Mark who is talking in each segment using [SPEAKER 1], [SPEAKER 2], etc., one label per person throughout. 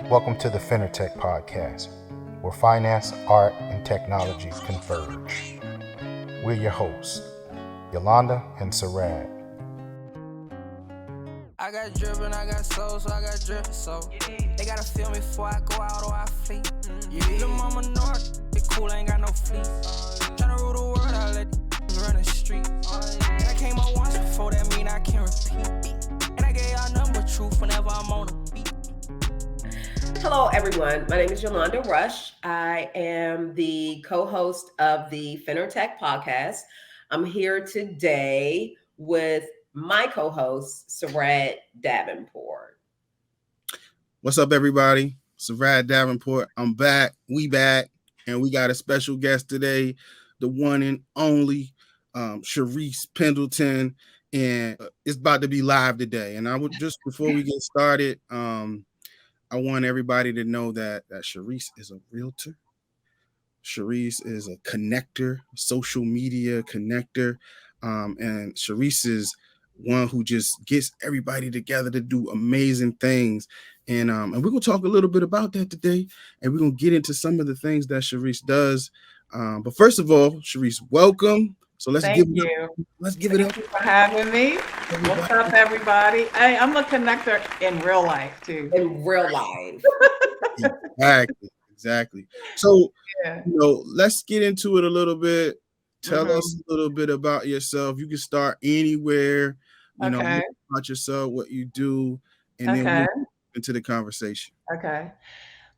[SPEAKER 1] Welcome to the Finartech Podcast, where finance, art, and technology converge. We're your hosts, Yolanda and Sarad.
[SPEAKER 2] I got drip and I got soul, so I got drip, so they gotta feel me before I go out or I flee. Little mama know it cool, ain't got no fleece. Tryna rule the world, I let these run the street. I came up once before, that mean I can repeat. And I gave y'all number truth whenever I'm on the beat.
[SPEAKER 3] Hello, everyone. My name is Yolanda Rush. I am the co-host of the Finartech Podcast. I'm here today with my co-host, Sarad Davenport.
[SPEAKER 4] What's up, everybody? Sarad Davenport. I'm back. We back. And we got a special guest today, the one and only Cherese Pendleton. And it's about to be live today. And I would just, before we get started, I want everybody to know that Cherese is a realtor. Cherese is a connector, social media connector. And Cherese is one who just gets everybody together to do amazing things. And we're going to talk a little bit about that today. And we're going to get into some of the things that Cherese does. But first of all, Cherese, welcome. So let's give it up. Let's give it up.
[SPEAKER 5] Thank you for having me. What's up, everybody? Hey, I'm a connector in real life, too.
[SPEAKER 3] In real life.
[SPEAKER 4] Exactly. So, let's get into it a little bit. Tell us a little bit about yourself. You can start anywhere, about yourself, what you do, and then we'll get into the conversation.
[SPEAKER 5] Okay.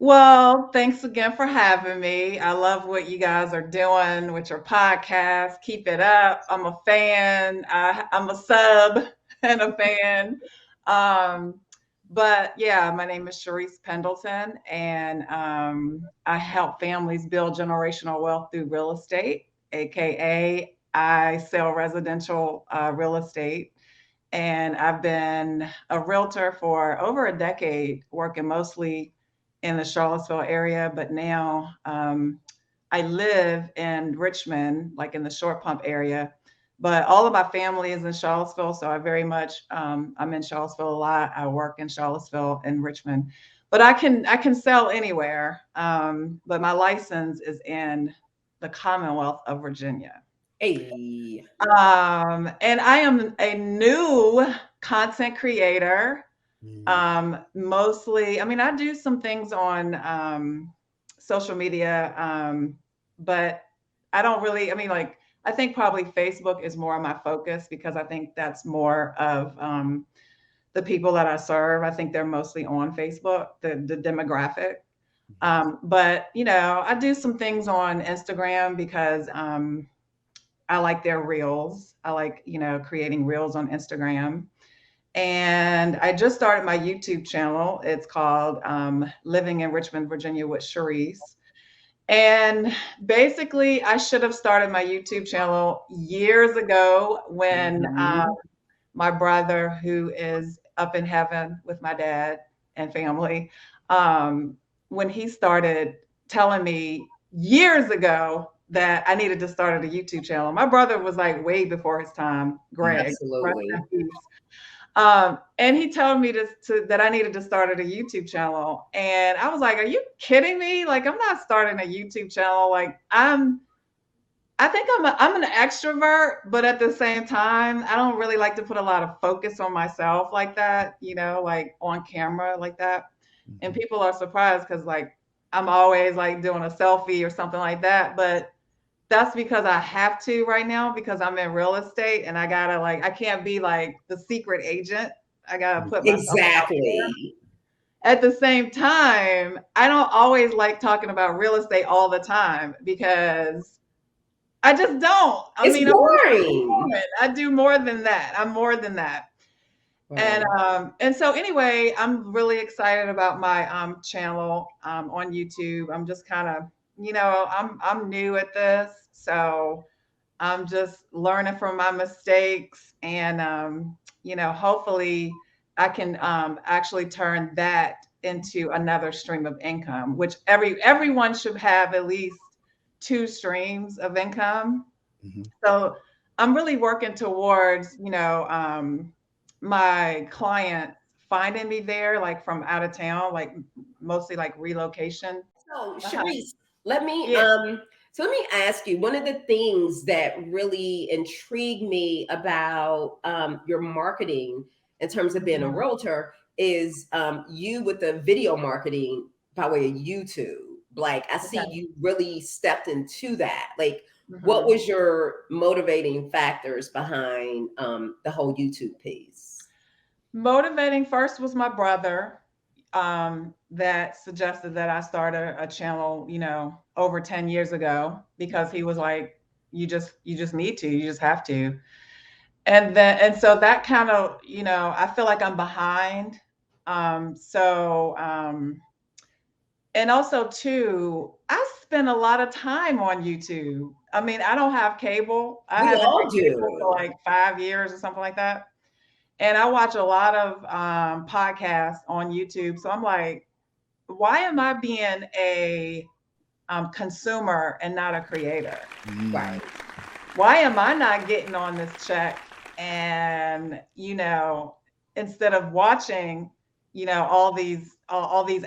[SPEAKER 5] Well, thanks again for having me. I love what you guys are doing with your podcast. Keep it up. I'm a fan. I'm a sub and a fan. But yeah, my name is Cherese Pendleton, and I help families build generational wealth through real estate, aka I sell residential real estate. And I've been a realtor for over a decade, working mostly in the Charlottesville area, but now I live in Richmond, like in the Short Pump area. But all of my family is in Charlottesville, so I very much I'm in Charlottesville a lot. I work in Charlottesville and Richmond, but I can sell anywhere. But my license is in the Commonwealth of Virginia.
[SPEAKER 3] Hey.
[SPEAKER 5] And I am a new content creator. Mostly, I do some things on social media, but I don't really, I think probably Facebook is more of my focus because I think that's more of the people that I serve. I think they're mostly on Facebook, the demographic. But, I do some things on Instagram because I like their reels. I like, creating reels on Instagram. And I just started my YouTube channel. It's called Living in Richmond, Virginia with Cherese. And basically, I should have started my YouTube channel years ago when my brother, who is up in heaven with my dad and family, when he started telling me years ago that I needed to start a YouTube channel. My brother was like way before his time, Greg.
[SPEAKER 3] Absolutely.
[SPEAKER 5] And he told me that I needed to start a YouTube channel. And I was like, are you kidding me? Like, I'm not starting a YouTube channel. Like, I think I'm an extrovert, but at the same time, I don't really like to put a lot of focus on myself like that, like on camera like that. And people are surprised because like, I'm always like doing a selfie or something like that. But that's because I have to right now because I'm in real estate and I gotta I can't be like the secret agent. I gotta put myself out there. At the same time, I don't always like talking about real estate all the time because I just don't.
[SPEAKER 3] It's boring.
[SPEAKER 5] I do more than that. I'm more than that. Wow. And so anyway, I'm really excited about my channel on YouTube. I'm just kind of I'm new at this, so I'm just learning from my mistakes, and hopefully I can actually turn that into another stream of income, which everyone should have at least 2 streams of income. So I'm really working towards my client finding me there, like from out of town, like mostly like relocation.
[SPEAKER 3] So,
[SPEAKER 5] Uh-huh.
[SPEAKER 3] Cherese, let me
[SPEAKER 5] Yeah.
[SPEAKER 3] so let me ask you, one of the things that really intrigued me about your marketing in terms of being a
[SPEAKER 5] Mhm.
[SPEAKER 3] realtor is you with the video marketing by way of YouTube. Like, I see
[SPEAKER 5] Okay.
[SPEAKER 3] you really stepped into that. Like, what
[SPEAKER 5] Mhm.
[SPEAKER 3] was your motivating factors behind the whole YouTube piece?
[SPEAKER 5] Motivating first was my brother, that suggested that I start a channel, over 10 years ago, because he was like, you just need to, you just have to. And so that kind of, I feel like I'm behind. And also too, I spend a lot of time on YouTube. I mean, I don't have cable. I
[SPEAKER 3] We
[SPEAKER 5] haven't
[SPEAKER 3] all
[SPEAKER 5] had cable for
[SPEAKER 3] do.
[SPEAKER 5] like 5 years or something like that. And I watch a lot of podcasts on YouTube. So I'm like, why am I being a consumer and not a creator?
[SPEAKER 3] Right.
[SPEAKER 5] Why am I not getting on this check? And instead of watching, all these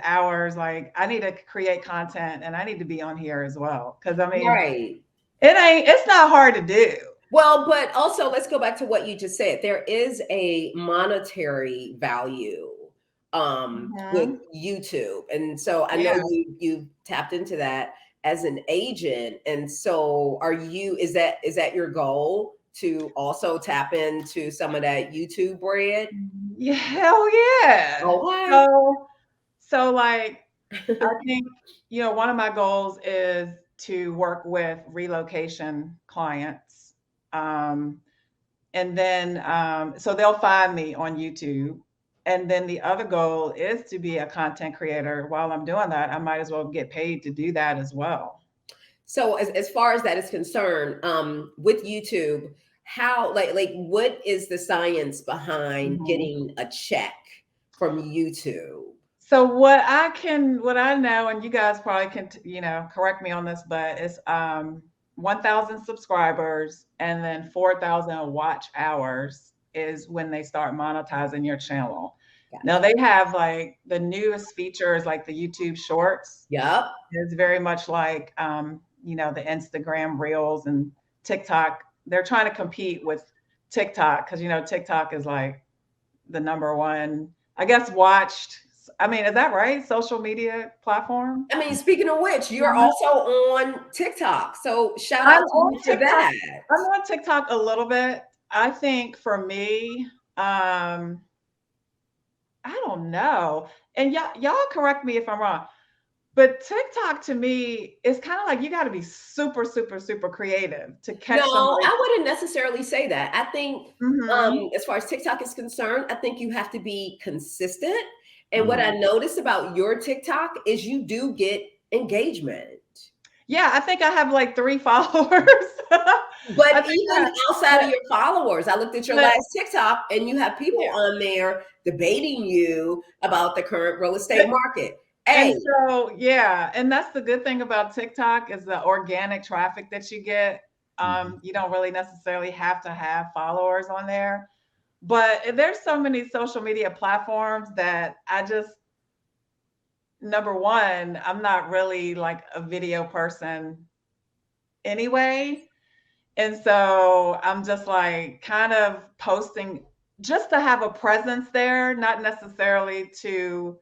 [SPEAKER 5] hours, like I need to create content and I need to be on here as well. Because I mean,
[SPEAKER 3] Right.
[SPEAKER 5] it's not hard to do.
[SPEAKER 3] Well, but also let's go back to what you just said. There is a monetary value with
[SPEAKER 5] Mhm.
[SPEAKER 3] YouTube. And so I know
[SPEAKER 5] Yeah.
[SPEAKER 3] you tapped into that as an agent. And so is that your goal to also tap into some of that YouTube bread?
[SPEAKER 5] Yeah, hell yeah.
[SPEAKER 3] Okay.
[SPEAKER 5] So like I think, one of my goals is to work with relocation clients. Um, and then so they'll find me on YouTube. And then the other goal is to be a content creator. While I'm doing that, I might as well get paid to do that as well.
[SPEAKER 3] So as far as that is concerned, with YouTube, how like what is the science behind
[SPEAKER 5] Mhm.
[SPEAKER 3] getting a check from YouTube?
[SPEAKER 5] So what I know, and you guys probably can, correct me on this, but it's 1,000 subscribers and then 4,000 watch hours is when they start monetizing your channel. Now
[SPEAKER 3] Gotcha.
[SPEAKER 5] they have like the newest features, like the YouTube Shorts.
[SPEAKER 3] Yep.
[SPEAKER 5] It's very much like, the Instagram Reels and TikTok. They're trying to compete with TikTok because TikTok is like the number one, I guess, watched. I mean, is that right? Social media platform?
[SPEAKER 3] I mean, speaking of which, you're
[SPEAKER 5] Mhm.
[SPEAKER 3] also on TikTok. So shout
[SPEAKER 5] I'm
[SPEAKER 3] out to
[SPEAKER 5] on
[SPEAKER 3] you for
[SPEAKER 5] TikTok.
[SPEAKER 3] that.
[SPEAKER 5] I'm on TikTok a little bit. I think for me, I don't know. And y'all correct me if I'm wrong. But TikTok to me is kind of like you got to be super, super, super creative to
[SPEAKER 3] No,
[SPEAKER 5] catch somebody.
[SPEAKER 3] I wouldn't necessarily say that. I think,
[SPEAKER 5] Mhm.
[SPEAKER 3] as far as TikTok is concerned, I think you have to be consistent. And what I
[SPEAKER 5] Mhm.
[SPEAKER 3] noticed about your TikTok is you do get engagement.
[SPEAKER 5] Yeah, I think I have like 3 followers. I
[SPEAKER 3] But
[SPEAKER 5] think I,
[SPEAKER 3] even outside
[SPEAKER 5] but,
[SPEAKER 3] of your followers, I looked at your
[SPEAKER 5] but
[SPEAKER 3] last TikTok and you have people
[SPEAKER 5] yeah.
[SPEAKER 3] on there debating you about the current real estate market. Hey,
[SPEAKER 5] And so, yeah, and that's the good thing about TikTok is the organic traffic that you get.
[SPEAKER 4] Mhm.
[SPEAKER 5] You don't really necessarily have to have followers on there. But there's so many social media platforms that I just, number one, I'm not really like a video person anyway. And so I'm just like kind of posting just to have a presence there, not necessarily to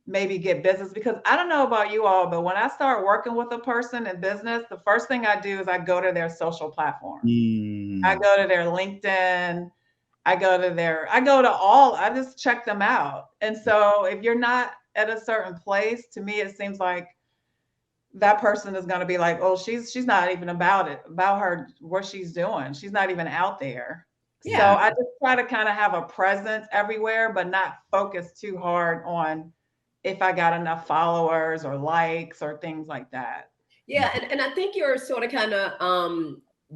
[SPEAKER 5] maybe get business, because I don't know about you all, but when I start working with a person in business, the first thing I do is I go to their social platforms. I
[SPEAKER 4] Mm.
[SPEAKER 5] go to their LinkedIn. I just check them out. And so if you're not at a certain place, to me, it seems like that person is going to be like, oh, she's not even about her, what she's doing. She's not even out there. So
[SPEAKER 3] yeah.
[SPEAKER 5] I just try to kind of have a presence everywhere, but not focus too hard on if I got enough followers or likes or things like that.
[SPEAKER 3] Yeah, and I think you're sort of kind of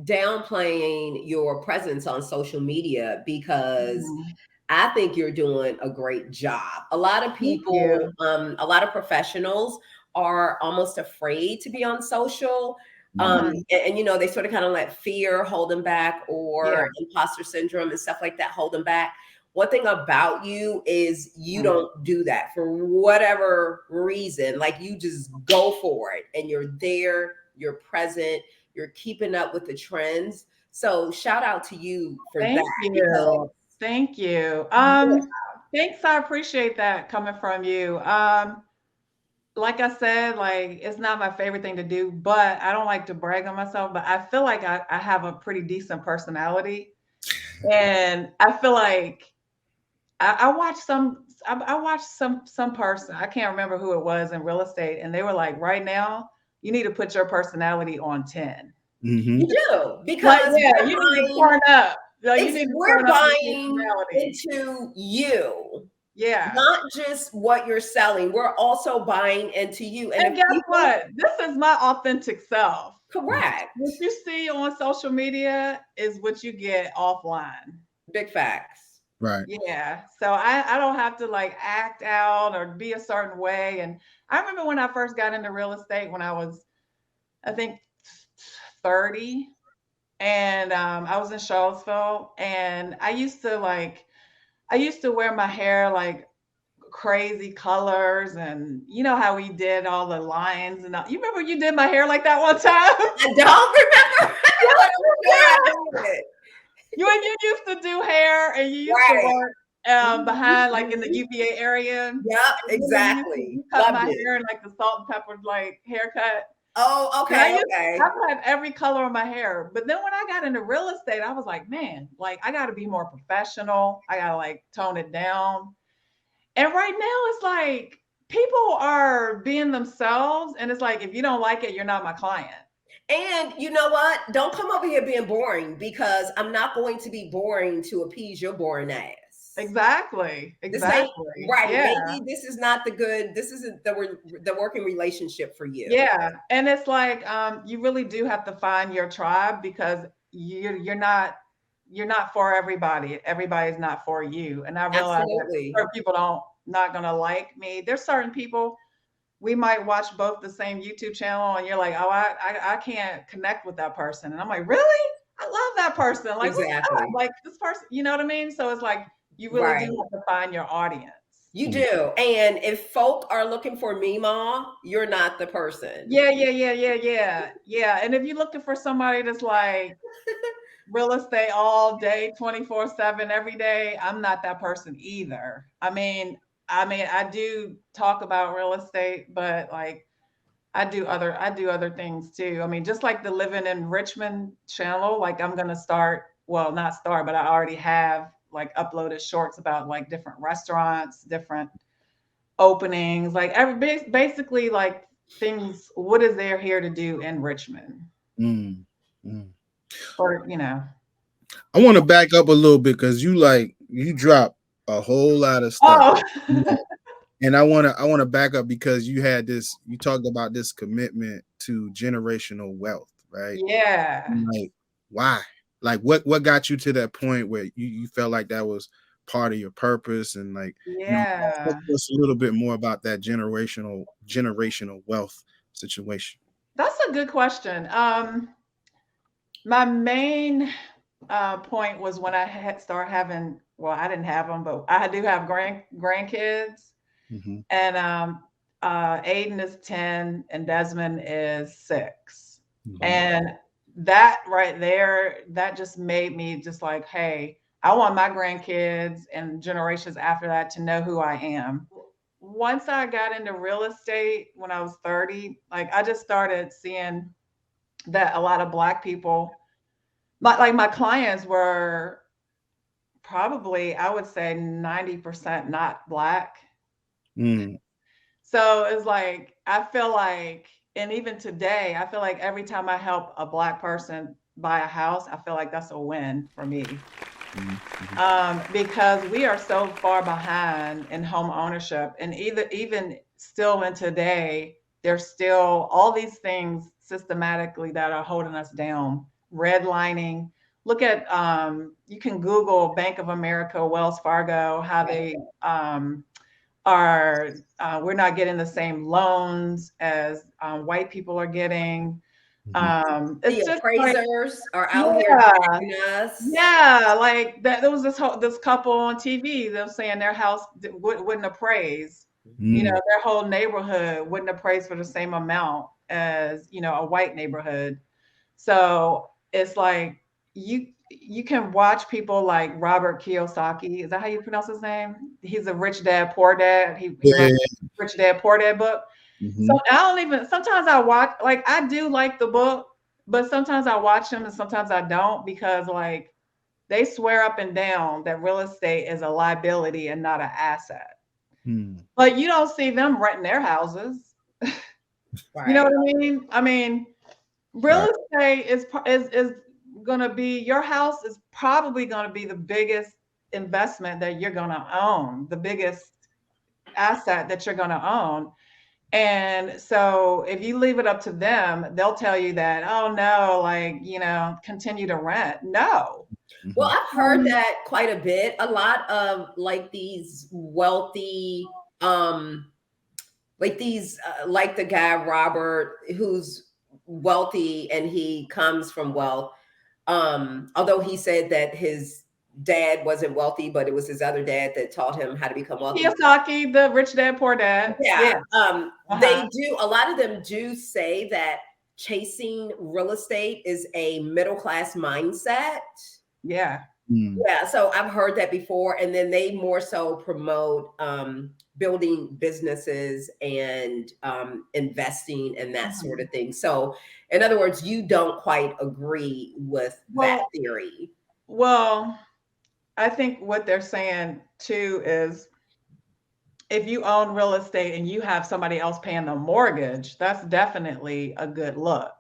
[SPEAKER 3] downplaying your presence on social media because
[SPEAKER 5] Mhm.
[SPEAKER 3] I think you're doing a great job. A lot of
[SPEAKER 5] Thank
[SPEAKER 3] people,
[SPEAKER 5] you.
[SPEAKER 3] a lot of professionals are almost afraid to be on social.
[SPEAKER 5] Mhm.
[SPEAKER 3] And they sort of kind of let fear hold them back
[SPEAKER 5] Yeah.
[SPEAKER 3] or imposter syndrome and stuff like that hold them back. one thing about you is you don't do that for whatever reason. Like you just go for it and you're there, you're present, you're keeping up with the trends. So shout out to you for
[SPEAKER 5] Thank
[SPEAKER 3] that.
[SPEAKER 5] you. Thank you. Thanks. I appreciate that coming from you. Like I said, like it's not my favorite thing to do, but I don't like to brag on myself, but I feel like I have a pretty decent personality. And I feel like I watched some person, I can't remember who it was in real estate, and they were like, right now, you need to put your personality on 10.
[SPEAKER 4] Mm-hmm.
[SPEAKER 3] You do, because
[SPEAKER 5] you need to turn up.
[SPEAKER 3] We're buying into you.
[SPEAKER 5] Yeah.
[SPEAKER 3] Not just what you're selling. We're also buying into you.
[SPEAKER 5] And guess what? This is my authentic self.
[SPEAKER 3] Correct.
[SPEAKER 5] What you see on social media is what you get offline.
[SPEAKER 3] Big facts.
[SPEAKER 4] Right.
[SPEAKER 5] Yeah. So I don't have to like act out or be a certain way. And I remember when I first got into real estate when I was, I think, 30. And I was in Charlottesville. And I used to wear my hair like crazy colors, and you know how we did all the lines and all. You remember you did my hair like that one time?
[SPEAKER 3] I don't remember.
[SPEAKER 5] You used to do hair, and you used to work behind like in the UVA area.
[SPEAKER 3] Yep, exactly.
[SPEAKER 5] You cut my hair in like the salt and pepper like haircut.
[SPEAKER 3] Oh, okay.
[SPEAKER 5] I have every color of my hair. But then when I got into real estate, I was like, man, like I got to be more professional. I got to like tone it down. And right now it's like people are being themselves. And it's like, if you don't like it, you're not my client.
[SPEAKER 3] And you know what? Don't come over here being boring, because I'm not going to be boring to appease your boring ass.
[SPEAKER 5] Exactly.
[SPEAKER 3] Right. Yeah. Maybe this isn't the working relationship for you.
[SPEAKER 5] Yeah. And it's like, you really do have to find your tribe, because you're not for everybody. Everybody's not for you. And I realize that certain people not going to like me. There's certain people, we might watch both the same YouTube channel and you're like, oh, I can't connect with that person. And I'm like, really? I love that person. Like,
[SPEAKER 3] exactly.
[SPEAKER 5] Like this person, you know what I mean? So it's like, you really do have to find your audience.
[SPEAKER 3] You do. And if folk are looking for Mima, you're not the person.
[SPEAKER 5] Yeah. And if you're looking for somebody that's like real estate all day, 24/7, every day, I'm not that person either. I mean, I do talk about real estate, but like I do other things too. I mean, just like the Living in Richmond channel, like I'm going to start, well, not start, but I already have like uploaded shorts about like different restaurants, different openings, like basically like things, what is there here to do in Richmond? Or, you know.
[SPEAKER 4] I want to back up a little bit, because you drop a whole lot of stuff.
[SPEAKER 5] Oh.
[SPEAKER 4] And I want to back up, because you talked about this commitment to generational wealth, right?
[SPEAKER 5] Yeah.
[SPEAKER 4] Like, why? Like what got you to that point where you felt like that was part of your purpose? And like, talk to us a little bit more about that generational wealth situation.
[SPEAKER 5] That's a good question. My main point was when I started having, well, I didn't have them, but I do have grandkids. Mm-hmm. And Aiden is 10 and Desmond is 6. Mm-hmm. And that right there, that just made me just like, hey, I want my grandkids and generations after that to know who I am. Once I got into real estate when I was 30, like I just started seeing that a lot of Black people, my clients were probably, I would say 90% not Black. Mm. So it's like, I feel like, and even today, I feel like every time I help a Black person buy a house, I feel like that's a win for me. Mm-hmm. Because we are so far behind in home ownership, and even still in today, there's still all these things systematically that are holding us down. Redlining. Look at, you can Google Bank of America, Wells Fargo, how they we're not getting the same loans as white people are getting.
[SPEAKER 3] The
[SPEAKER 5] It's just
[SPEAKER 3] appraisers are out here
[SPEAKER 5] yeah,
[SPEAKER 3] judging us.
[SPEAKER 5] yeah, like that. There was this couple on TV that was saying their house wouldn't appraise. You know, their whole neighborhood wouldn't appraise for the same amount as, you know, a white neighborhood. So it's like you can watch people like Robert Kiyosaki. Is that how you pronounce his name? He's a Rich Dad Poor Dad. He wrote the Rich Dad Poor Dad book. So I don't even, sometimes I watch, like I do like the book, but sometimes I watch them and sometimes I don't, because like they swear up and down that real estate is a liability and not an asset. But you don't see them renting their houses.
[SPEAKER 3] Right.
[SPEAKER 5] You know what I mean? I mean, real estate is going to be, your house is probably going to be the biggest investment that you're going to own, the biggest asset that you're going to own. And so if you leave it up to them, they'll tell you that, oh no, like, you know, continue to rent. No.
[SPEAKER 3] Well, I've heard that quite a bit. A lot of like these wealthy, like the guy Robert, who's wealthy and he comes from wealth. Although he said that his dad wasn't wealthy, but it was his other dad that taught him how to become wealthy.
[SPEAKER 5] Kiyosaki, the Rich Dad Poor Dad.
[SPEAKER 3] Yeah. They do, a lot of them do say that chasing real estate is a middle-class mindset.
[SPEAKER 5] Yeah.
[SPEAKER 3] Yeah. So I've heard that before. And then they more so promote building businesses and investing and that sort of thing. So in other words, you don't quite agree with that theory.
[SPEAKER 5] Well, I think what they're saying too is if you own real estate and you have somebody else paying the mortgage, that's definitely a good look.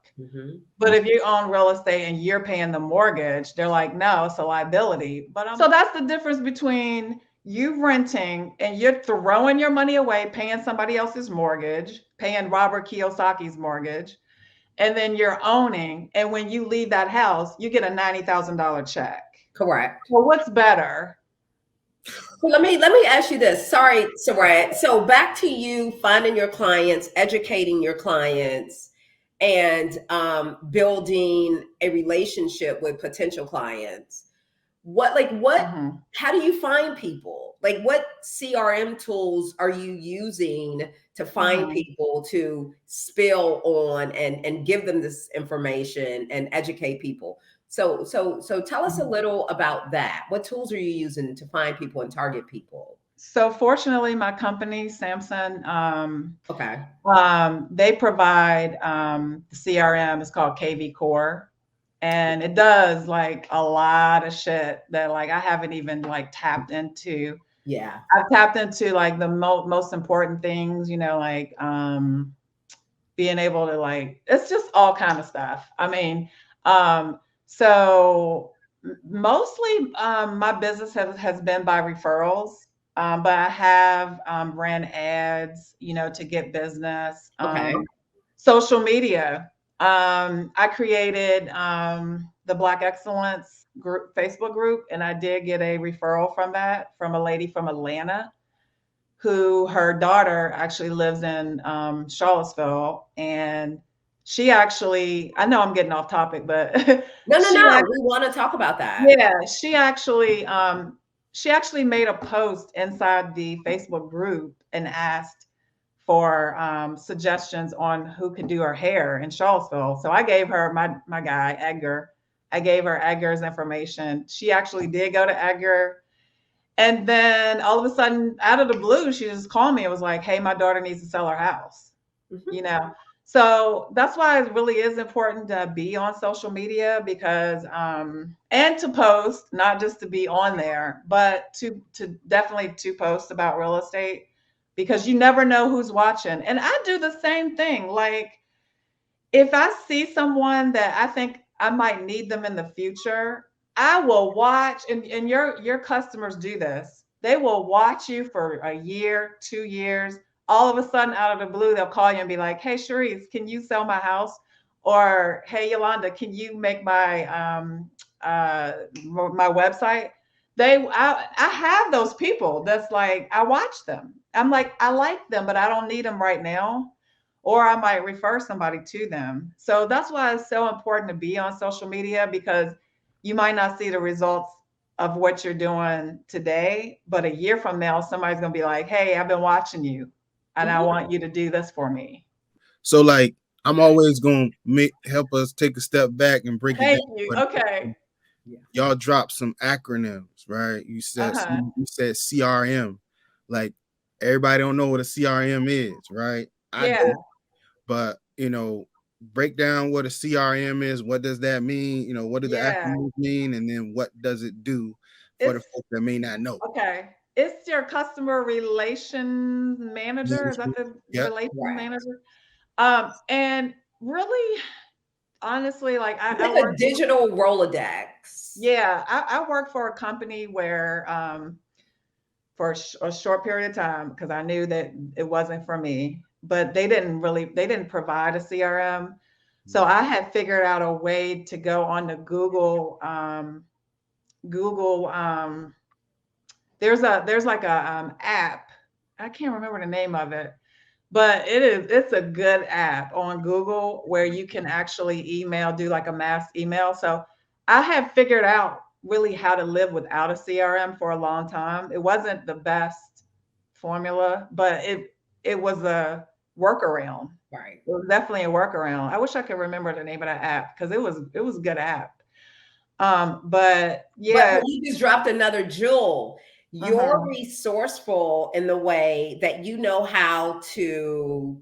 [SPEAKER 5] But if you own real estate and you're paying the mortgage, they're like, no, it's a liability. But so that's the difference between you renting and you're throwing your money away, paying somebody else's mortgage, paying Robert Kiyosaki's mortgage, and then you're owning. And when you leave that house, you get a $90,000 check.
[SPEAKER 3] Correct.
[SPEAKER 5] Well, what's better?
[SPEAKER 3] Well, let me ask you this. Sorry, Sarad. So back to you finding your clients, educating your clients, and building a relationship with potential clients. How do you find people? Like, what CRM tools are you using to find people to spill on and give them this information and educate people? So tell us a little about that. What tools are you using to find people and target people?
[SPEAKER 5] So fortunately, my company, Samson,
[SPEAKER 3] okay,
[SPEAKER 5] they provide the CRM. It's called KV Core, and it does like a lot of shit that like I haven't even like tapped into.
[SPEAKER 3] Yeah,
[SPEAKER 5] I've tapped into like the most important things, you know, like being able to like, it's just all kind of stuff. I mean, so mostly my business has been by referrals. But I have ran ads, you know, to get business.
[SPEAKER 3] Okay.
[SPEAKER 5] Social media. I created the Black Excellence group, Facebook group, and I did get a referral from that from a lady from Atlanta, who her daughter actually lives in Charlottesville, and she actually, I know I'm getting off topic, but
[SPEAKER 3] no, we want to talk about that.
[SPEAKER 5] Yeah, she actually made a post inside the Facebook group and asked for suggestions on who could do her hair in Charlottesville. So I gave her my guy, Edgar. I gave her Edgar's information. She actually did go to Edgar. And then all of a sudden, out of the blue, she just called me and was like, hey, my daughter needs to sell her house, you know? So that's why it really is important to be on social media, because and to post, not just to be on there, but to definitely to post about real estate, because you never know who's watching. And I do the same thing. Like if I see someone that I think I might need them in the future, I will watch, and your customers do this. They will watch you for a year, 2 years. All of a sudden, out of the blue, they'll call you and be like, hey, Cherese, can you sell my house? Or, hey, Yolanda, can you make my my website? I have those people that's like, I watch them. I'm like, I like them, but I don't need them right now. or I might refer somebody to them. So that's why it's so important to be on social media, because you might not see the results of what you're doing today, but a year from now, somebody's going to be like, hey, I've been watching you and I want you to do this for me.
[SPEAKER 4] So like, I'm always going to help us take a step back and break it down.
[SPEAKER 5] Thank you. Okay.
[SPEAKER 4] Y'all dropped some acronyms, right? You said you said CRM. Like, everybody don't know what a CRM is, right? I do. But, you know, break down what a CRM is. What does that mean? You know, what do the acronyms mean? And then what does it do for the folks that may not know?
[SPEAKER 5] Okay. It's your customer relations manager. Is that the relations manager? And really, honestly, like I work
[SPEAKER 3] a digital Rolodex.
[SPEAKER 5] Yeah, I work for a company where for a short period of time, because I knew that it wasn't for me, but they didn't provide a CRM. So I had figured out a way to go on to Google. There's like a app. I can't remember the name of it, but it's a good app on Google where you can actually do like a mass email. So I have figured out really how to live without a CRM for a long time. It wasn't the best formula, but it was a workaround.
[SPEAKER 3] Right.
[SPEAKER 5] It was definitely a workaround. I wish I could remember the name of that app, because it was a good app. But
[SPEAKER 3] you just dropped another jewel. You're resourceful in the way that you know how to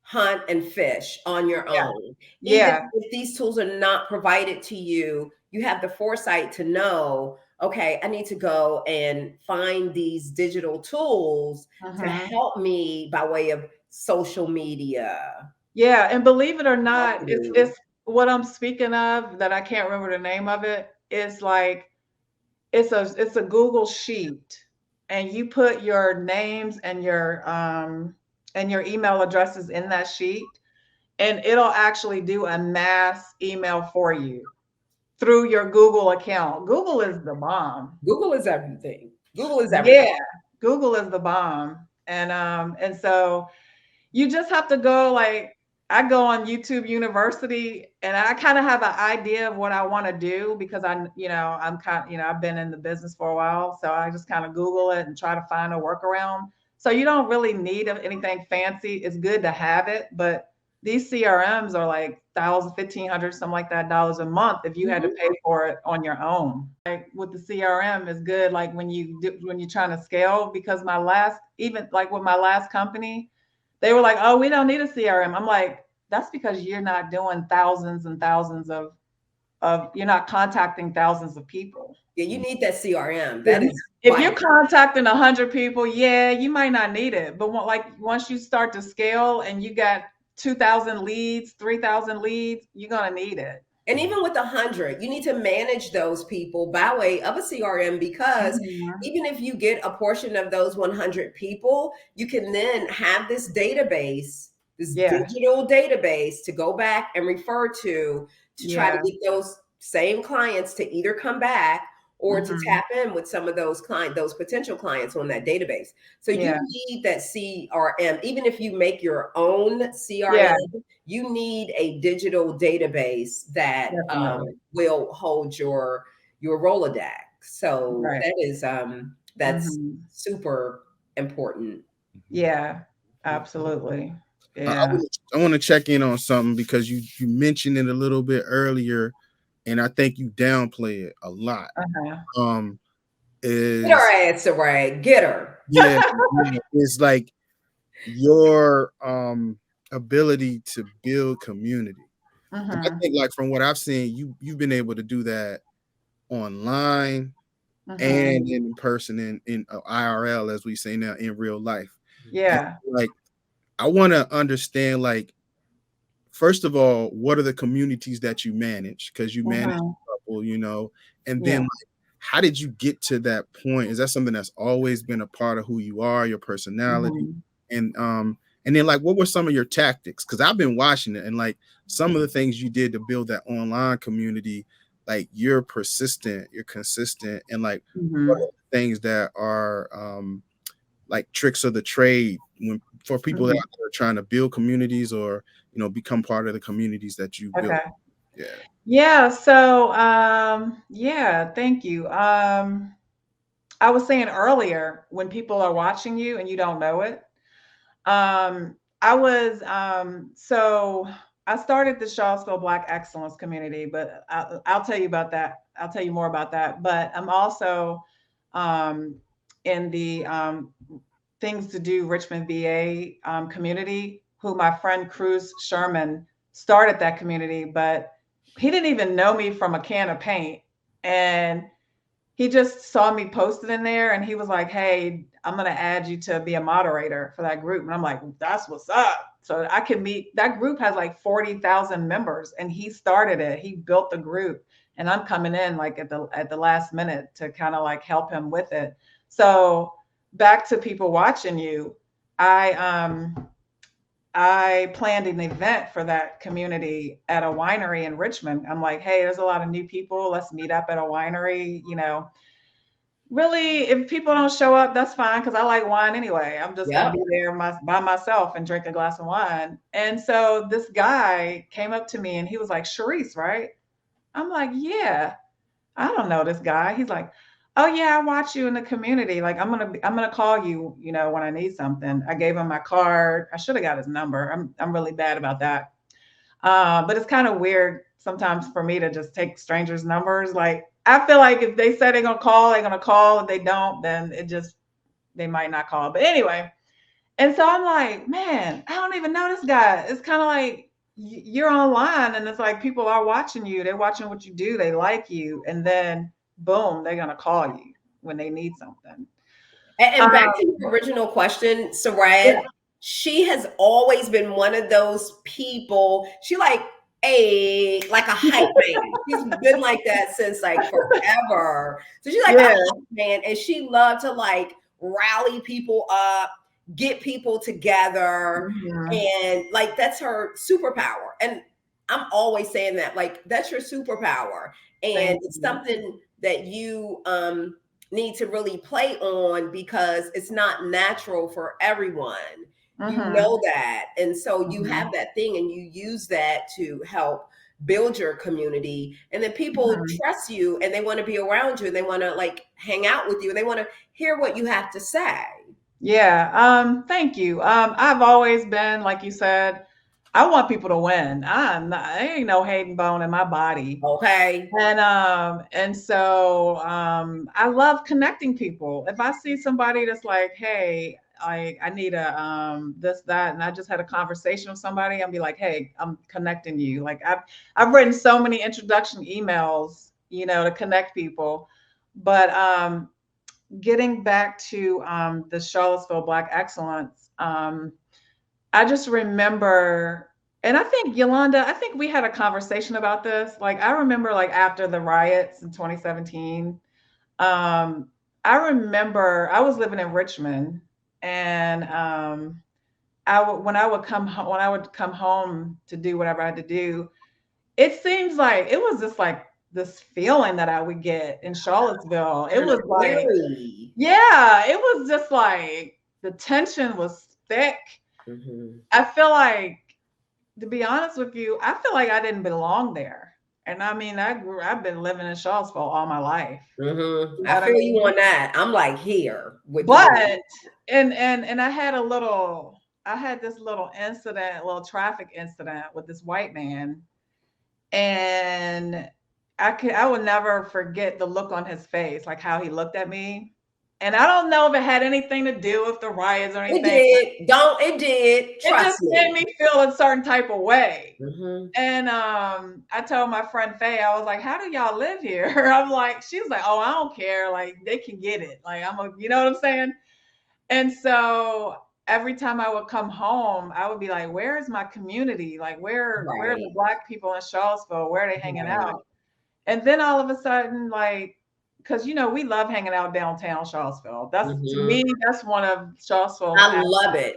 [SPEAKER 3] hunt and fish on your own. Even if these tools are not provided to you, you have the foresight to know, okay, I need to go and find these digital tools to help me by way of social media.
[SPEAKER 5] Yeah, and believe it or not, it's what I'm speaking of that I can't remember the name of it. It's like it's a Google sheet, and you put your names and your email addresses in that sheet, and it'll actually do a mass email for you through your Google account. Google is the bomb.
[SPEAKER 3] Google is everything. Google is everything.
[SPEAKER 5] Yeah, Google is the bomb. And so you just have to go, like, I go on YouTube University, and I kind of have an idea of what I want to do, because I've been in the business for a while. So I just kind of Google it and try to find a workaround. So you don't really need anything fancy. It's good to have it, but these CRMs are like $1,000, $1,500, something like that dollars a month if you had to pay for it on your own. Like with the CRM is good, like when you're trying to scale, because with my last company, they were like, oh, we don't need a CRM. I'm like, that's because you're not doing thousands and thousands of you're not contacting thousands of people.
[SPEAKER 3] Yeah, you need that CRM.
[SPEAKER 5] If you're contacting 100 people, you might not need it. But once you start to scale and you got 2,000 leads, 3,000 leads, you're gonna need it.
[SPEAKER 3] And even with 100, you need to manage those people by way of a CRM, because even if you get a portion of those 100 people, you can then have this database, digital database to go back and refer to try to get those same clients to either come back or to tap in with some of those potential clients on that database. So you need that CRM. Even if you make your own CRM, you need a digital database that will hold your Rolodex. So that is that's super important.
[SPEAKER 5] Yeah, absolutely.
[SPEAKER 4] Yeah. I want to check in on something, because you mentioned it a little bit earlier, and I think you downplay it a lot.
[SPEAKER 3] Get her ass away. Get her.
[SPEAKER 4] Yeah, it's like your ability to build community. I think, like, from what I've seen, you've been able to do that online and in person, in IRL, as we say now, in real life.
[SPEAKER 5] Yeah.
[SPEAKER 4] And, like, I want to understand, like, first of all, what are the communities that you manage? Because you manage a couple, and then like, how did you get to that point? Is that something that's always been a part of who you are, your personality? And then, like, what were some of your tactics? Because I've been watching it, and like some of the things you did to build that online community, like, you're persistent, you're consistent, and like what are the things that are like tricks of the trade for people that are trying to build communities or, you know, become part of the communities that you build?
[SPEAKER 5] Yeah. So, thank you. I was saying earlier, when people are watching you and you don't know it, so I started the Charlottesville Black Excellence Community, but I'll tell you about that. I'll tell you more about that. But I'm also in the Things to Do Richmond, VA community, who my friend Cruz Sherman started that community, but he didn't even know me from a can of paint. And he just saw me posted in there and he was like, hey, I'm going to add you to be a moderator for that group. And I'm like, that's what's up. So I can meet, that group has like 40,000 members and he started it. He built the group and I'm coming in like at the last minute to kind of like help him with it. So back to people watching you, I planned an event for that community at a winery in Richmond. I'm like, hey, there's a lot of new people. Let's meet up at a winery. You know, really, if people don't show up, that's fine because I like wine anyway. I'm just going to be there by myself and drink a glass of wine. And so this guy came up to me and he was like, Cherese, right? I'm like, yeah, I don't know this guy. He's like, oh yeah, I watch you in the community. Like I'm gonna call you, you know, when I need something. I gave him my card. I should have got his number. I'm really bad about that. But it's kind of weird sometimes for me to just take strangers' numbers. Like I feel like if they say they're gonna call, they're gonna call. If they don't, then they might not call. But anyway, and so I'm like, man, I don't even know this guy. It's kind of like you're online and it's like people are watching you. They're watching what you do. They like you. And then boom, they're going to call you when they need something.
[SPEAKER 3] And back to your original question, Sarad, she has always been one of those people. She like a hype man. She's been like that since like forever. So she's like a hype man, and she loved to like rally people up, get people together, and like that's her superpower. And I'm always saying that, like that's your superpower, and it's something that you need to really play on because it's not natural for everyone. You know that. And so you have that thing and you use that to help build your community. And then people trust you and they want to be around you and they want to like hang out with you and they want to hear what you have to say.
[SPEAKER 5] Yeah. Thank you. I've always been, like you said, I want people to win. I ain't no hating bone in my body.
[SPEAKER 3] Okay.
[SPEAKER 5] And so I love connecting people. If I see somebody that's like, hey, I need a this, that, and I just had a conversation with somebody, I'll be like, hey, I'm connecting you. Like I've written so many introduction emails, you know, to connect people. But getting back to the Charlottesville Black Excellence, I just remember, and I think Yolanda, I think we had a conversation about this. Like, I remember like after the riots in 2017, I remember I was living in Richmond and when I would come home to do whatever I had to do, it seems like it was just like this feeling that I would get in Charlottesville. It was like, yeah, it was just like the tension was thick. I feel like, to be honest with you, I feel like I didn't belong there. And I mean, I've been living in Charlottesville all my life.
[SPEAKER 3] I feel you on that. I'm like here with
[SPEAKER 5] but and I had this little incident, little traffic incident with this white man. And I would never forget the look on his face, like how he looked at me. And I don't know if it had anything to do with the riots or anything.
[SPEAKER 3] It did.
[SPEAKER 5] Trust it just made me feel a certain type of way. And I told my friend Faye, I was like, how do y'all live here? I'm like, she was like, oh, I don't care. Like, they can get it. Like, you know what I'm saying? And so every time I would come home, I would be like, where is my community? Like, where are the Black people in Charlottesville? Where are they hanging out? And then all of a sudden, like, because, you know, we love hanging out downtown Charlottesville. That's to me, that's one of Charlottesville.
[SPEAKER 3] I love it.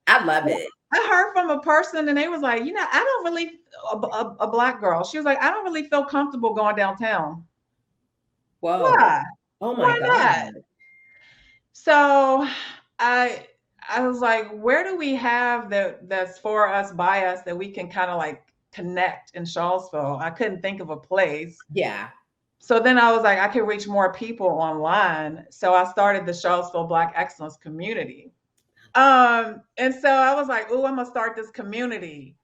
[SPEAKER 3] I love it.
[SPEAKER 5] I heard from a person and they was like, you know, I don't really, a Black girl. She was like, I don't really feel comfortable going downtown.
[SPEAKER 3] Whoa.
[SPEAKER 5] Why?
[SPEAKER 3] Oh my God.
[SPEAKER 5] Not? So I I was like, where do we have that's for us, by us, that we can kind of like connect in Charlottesville? I couldn't think of a place.
[SPEAKER 3] Yeah.
[SPEAKER 5] So then I was like, I can reach more people online. So I started the Charlottesville Black Excellence Community. And so I was like, oh, I'm gonna start this community.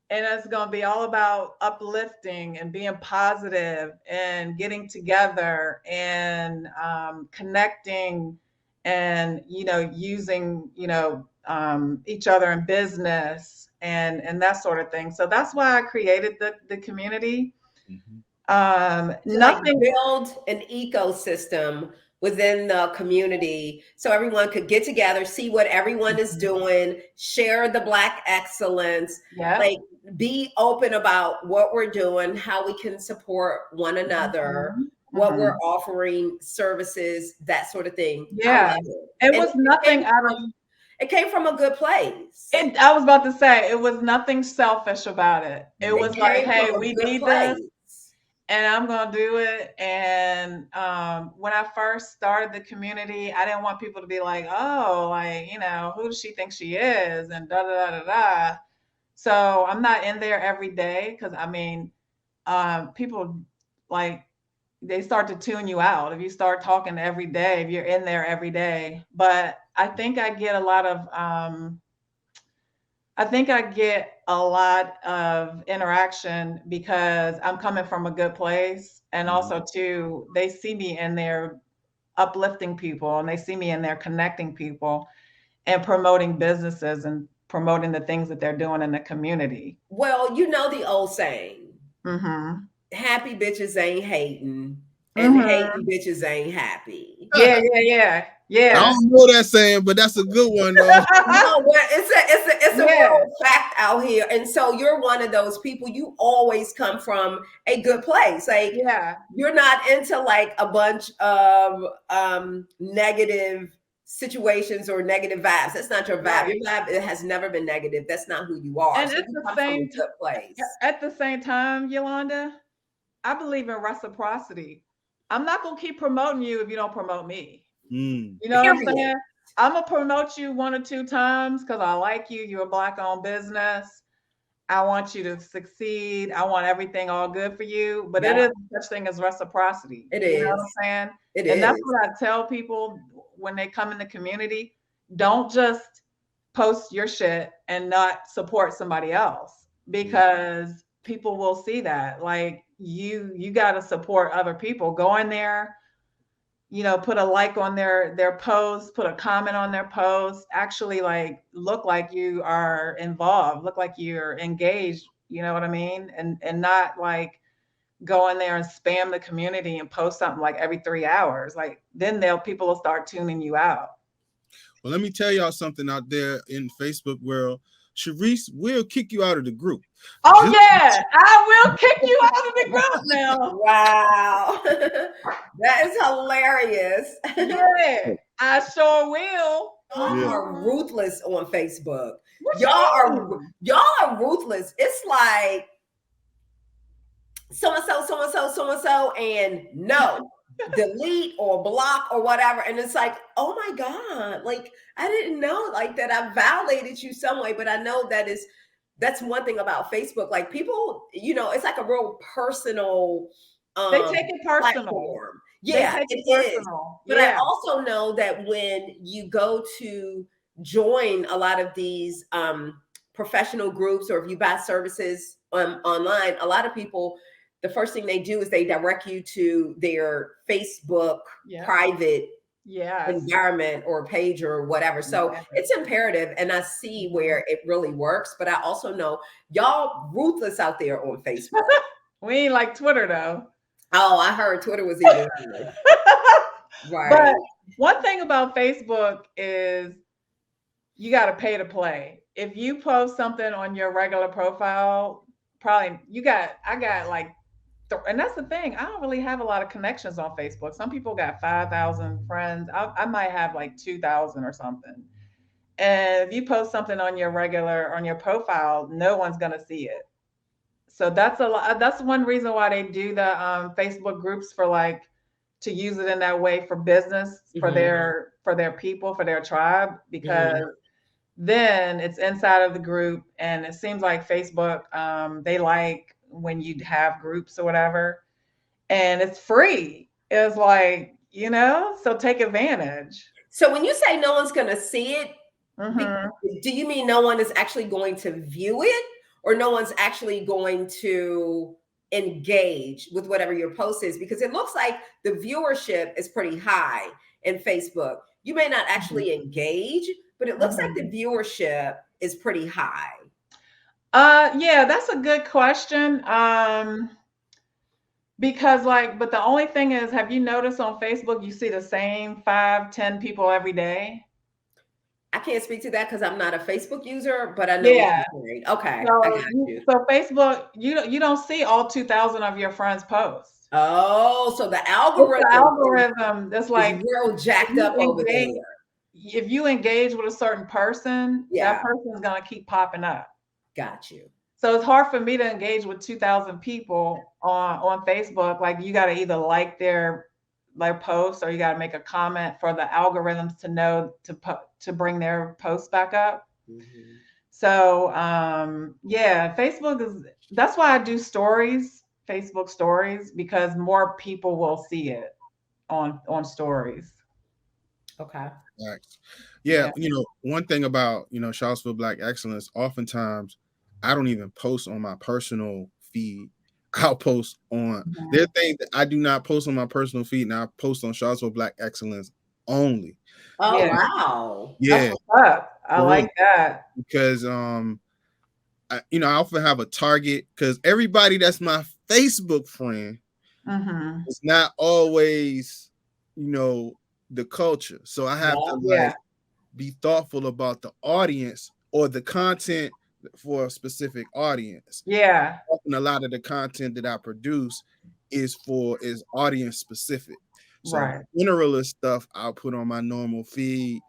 [SPEAKER 5] And it's gonna be all about uplifting and being positive and getting together and connecting and, using, each other in business and that sort of thing. So that's why I created the community.
[SPEAKER 3] Nothing, build an ecosystem within the community so everyone could get together, see what everyone is doing, share the Black excellence, like be open about what we're doing, how we can support one another, what we're offering, services, that sort of thing.
[SPEAKER 5] Yeah, it was nothing out of.
[SPEAKER 3] It came from a good place.
[SPEAKER 5] I was about to say, it was nothing selfish about it. It was like, hey, we need this. And I'm going to do it. And when I first started the community, I didn't want people to be like, oh, like, who does she think she is? And da, da, da, da, da. So I'm not in there every day because, people, like, they start to tune you out if you start talking every day, if you're in there every day. But I think I get a lot of interaction because I'm coming from a good place. And also too, they see me in there uplifting people and they see me in there connecting people and promoting businesses and promoting the things that they're doing in the community.
[SPEAKER 3] Well, the old saying, happy bitches ain't hating and hating bitches ain't happy.
[SPEAKER 5] Yeah.
[SPEAKER 4] I don't know that saying, but that's a good one, though.
[SPEAKER 3] No, it's a real fact out here. And so you're one of those people. You always come from a good place. Like, you're not into like a bunch of negative situations or negative vibes. That's not your vibe. Your vibe, it has never been negative. That's not who you are.
[SPEAKER 5] And
[SPEAKER 3] so
[SPEAKER 5] it's the same good place. At the same time, Yolanda, I believe in reciprocity. I'm not gonna keep promoting you if you don't promote me. You know what I'm saying? I'm gonna promote you 1 or 2 times because I like you. You're a Black-owned business. I want you to succeed. I want everything all good for you. But it is such thing as reciprocity.
[SPEAKER 3] It is.
[SPEAKER 5] You know what I'm saying?
[SPEAKER 3] And
[SPEAKER 5] that's what I tell people when they come in the community. Don't just post your shit and not support somebody else because people will see that. Like you got to support other people. Go in there. Put a like on their post, put a comment on their post, actually like look like you are involved, look like you're engaged, you know what I mean? And not like go in there and spam the community and post something like every 3 hours. Like then people will start tuning you out.
[SPEAKER 4] Well, let me tell y'all something out there in Facebook world. Cherese will kick you out of the group.
[SPEAKER 5] Oh, yeah, I will kick you out of the group now.
[SPEAKER 3] Wow. That is hilarious.
[SPEAKER 5] Yeah, I sure will.
[SPEAKER 3] Y'all are ruthless on Facebook. Y'all are ruthless. It's like so-and-so, and no. Delete or block or whatever, and it's like, oh my God, like I didn't know like that I violated you some way. But I know that's one thing about Facebook, like people, it's like a real personal
[SPEAKER 5] they take it personal
[SPEAKER 3] platform. It is. But I also know that when you go to join a lot of these professional groups, or if you buy services online, a lot of people, the first thing they do is they direct you to their Facebook private environment or page or whatever. So it's imperative. And I see where it really works. But I also know y'all ruthless out there on Facebook.
[SPEAKER 5] We ain't like Twitter, though.
[SPEAKER 3] Oh, I heard Twitter was even right.
[SPEAKER 5] But one thing about Facebook is you got to pay to play. If you post something on your regular profile, probably I got like, and that's the thing. I don't really have a lot of connections on Facebook. Some people got 5,000 friends. I might have like 2,000 or something. And if you post something on your profile, no one's going to see it. So that's a lot. That's one reason why they do the Facebook groups, for like to use it in that way for business, for their people, for their tribe, because then it's inside of the group. And it seems like Facebook, they like when you have groups or whatever, and it's free. It's like, so take advantage.
[SPEAKER 3] So when you say no one's going to see it,
[SPEAKER 5] Mm-hmm.
[SPEAKER 3] do you mean no one is actually going to view it, or no one's actually going to engage with whatever your post is? Because it looks like the viewership is pretty high in Facebook. You may not actually engage, but it looks like the viewership is pretty high.
[SPEAKER 5] Yeah, that's a good question. Because but the only thing is, have you noticed on Facebook, you see the same 5-10 people every day?
[SPEAKER 3] I can't speak to that because I'm not a Facebook user, but I know what you're saying. Okay,
[SPEAKER 5] so,
[SPEAKER 3] I got you.
[SPEAKER 5] So Facebook, you don't see all 2,000 of your friends' posts.
[SPEAKER 3] Oh, so the algorithm
[SPEAKER 5] that's like
[SPEAKER 3] real jacked up over there.
[SPEAKER 5] If you engage with a certain person, that person is gonna keep popping up.
[SPEAKER 3] Got you.
[SPEAKER 5] So it's hard for me to engage with 2,000 people on Facebook. Like, you got to either like their posts, or you got to make a comment for the algorithms to know to bring their posts back up. Mm-hmm. So Facebook that's why I do Facebook stories, because more people will see it on stories.
[SPEAKER 3] Okay.
[SPEAKER 4] Right. Yeah. One thing about, Charlottesville Black Excellence, oftentimes I don't even post on my personal feed. I'll post on their thing that I do not post on my personal feed, and I post on Charlottesville Black Excellence only.
[SPEAKER 3] Oh, yeah. Wow.
[SPEAKER 4] Yeah.
[SPEAKER 5] That's what's up. I like that.
[SPEAKER 4] Because I often have a target, because everybody that's my Facebook friend is not always, the culture. So I have to be thoughtful about the audience or the content for a specific audience.
[SPEAKER 5] Yeah.
[SPEAKER 4] Often a lot of the content that I produce is audience specific. So generalist stuff I'll put on my normal feed.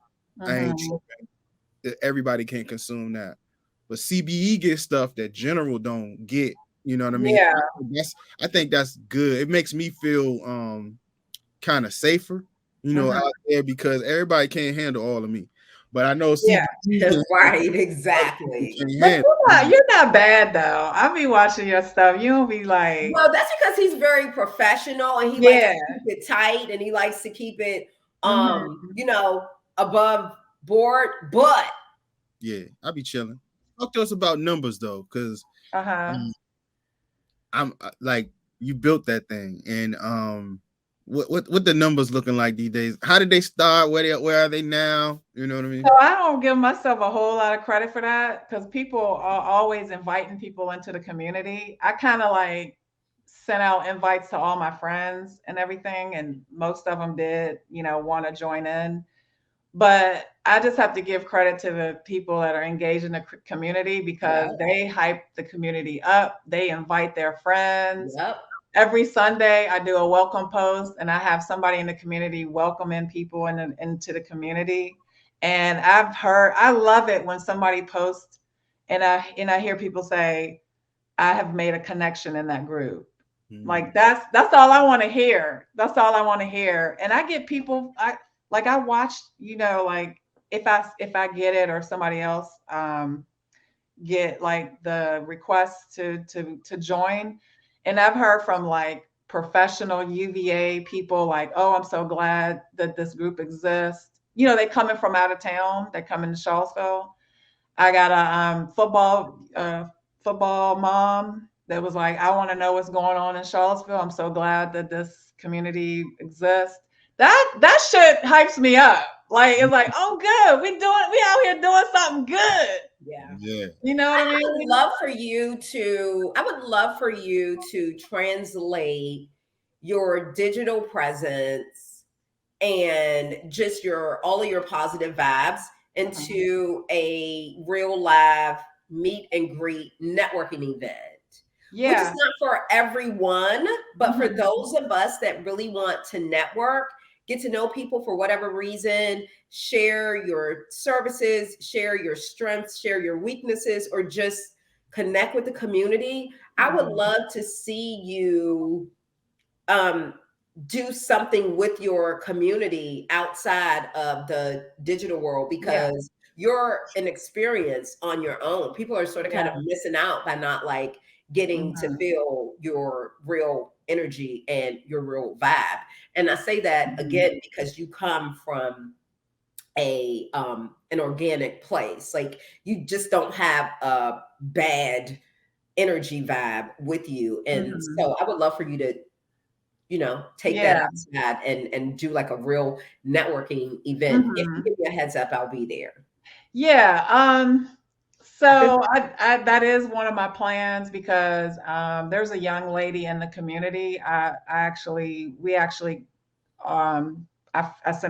[SPEAKER 4] I ain't tripping. Everybody can't consume that. But CBE gets stuff that general don't get. You know what I mean?
[SPEAKER 5] Yeah.
[SPEAKER 4] I think that's good. It makes me feel kind of safer, out there, because everybody can't handle all of me. But I know
[SPEAKER 3] right, exactly.
[SPEAKER 5] But you're not bad though. I be watching your stuff. You don't be like.
[SPEAKER 3] Well, that's because he's very professional, and he likes to keep it tight, and he likes to keep it above board. But
[SPEAKER 4] yeah, I be chilling. Talk to us about numbers though, because I'm like, you built that thing, and what the numbers looking like these days? How did they start? Where are they now? You know what I mean?
[SPEAKER 5] So I don't give myself a whole lot of credit for that, because people are always inviting people into the community. I kind of sent out invites to all my friends and everything, and most of them did, want to join in. But I just have to give credit to the people that are engaged in the community, because they hype the community up. They invite their friends.
[SPEAKER 3] Yep.
[SPEAKER 5] Every Sunday, I do a welcome post, and I have somebody in the community welcoming people into the community. And I love it when somebody posts, and I hear people say, I have made a connection in that group. Mm-hmm. Like, that's all I want to hear. That's all I want to hear. And I get people, I watch, if I get it, or somebody else get the request to join. And I've heard from professional UVA people oh, I'm so glad that this group exists. They coming from out of town. They come into Charlottesville. I got a football mom that was like, I want to know what's going on in Charlottesville. I'm so glad that this community exists. That shit hypes me up. It's like, oh, good. We out here doing something good.
[SPEAKER 3] Yeah.
[SPEAKER 5] You know what I mean?
[SPEAKER 3] I would love for you to translate your digital presence and just all of your positive vibes into a real live meet and greet networking event.
[SPEAKER 5] Yeah.
[SPEAKER 3] Which is not for everyone, but for those of us that really want to network, get to know people for whatever reason, share your services, share your strengths, share your weaknesses, or just connect with the community. I would love to see you do something with your community outside of the digital world, because you're an experience on your own. People are sort of kind of missing out by not like getting to feel your real energy and your real vibe. And I say that again because you come from an organic place. Like you just don't have a bad energy vibe with you. And so I would love for you to, take that outside and do like a real networking event. If you give me a heads up, I'll be there.
[SPEAKER 5] Yeah. So I that is one of my plans because there's a young lady in the community. I sent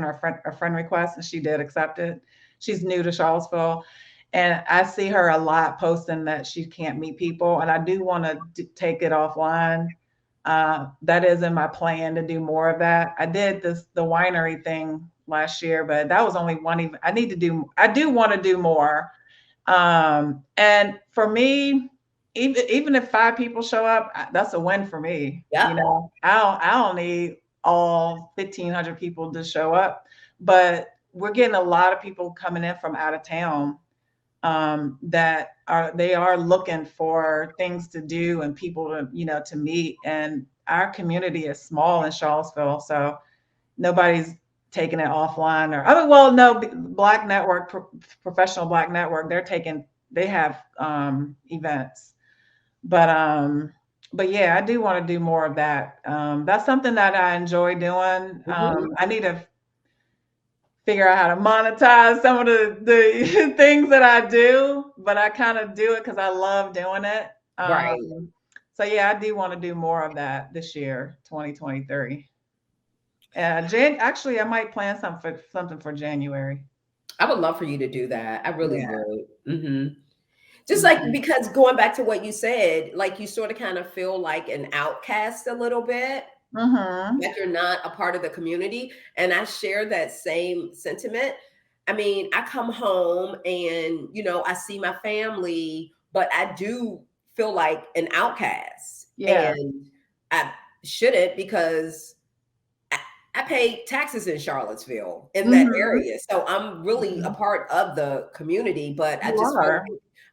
[SPEAKER 5] her a friend request and she did accept it. She's new to Charlottesville. And I see her a lot posting that she can't meet people. And I do want to take it offline. That is in my plan to do more of that. I did the winery thing last year, but that was only one even. I do want to do more. And for me, even if 5 people show up, that's a win for me.
[SPEAKER 3] Yeah.
[SPEAKER 5] I don't need all 1,500 people to show up, but we're getting a lot of people coming in from out of town that are looking for things to do and people to meet. And our community is small in Charlottesville, so nobody's taking it offline no, Black Network, Professional Black Network, they have events, but yeah, I do want to do more of that. That's something that I enjoy doing. I need to figure out how to monetize some of the things that I do, but I kind of do it because I love doing it.
[SPEAKER 3] Right.
[SPEAKER 5] So yeah, I do want to do more of that this year, 2023. Actually, I might plan something for January.
[SPEAKER 3] I would love for you to do that. I really would. Just like, because going back to what you said, like you sort of kind of feel like an outcast a little bit. Like you're not a part of the community. And I share that same sentiment. I mean, I come home and, I see my family, but I do feel like an outcast.
[SPEAKER 5] Yeah.
[SPEAKER 3] And I shouldn't because I pay taxes in Charlottesville in that area. So I'm really a part of the community, but I just feel like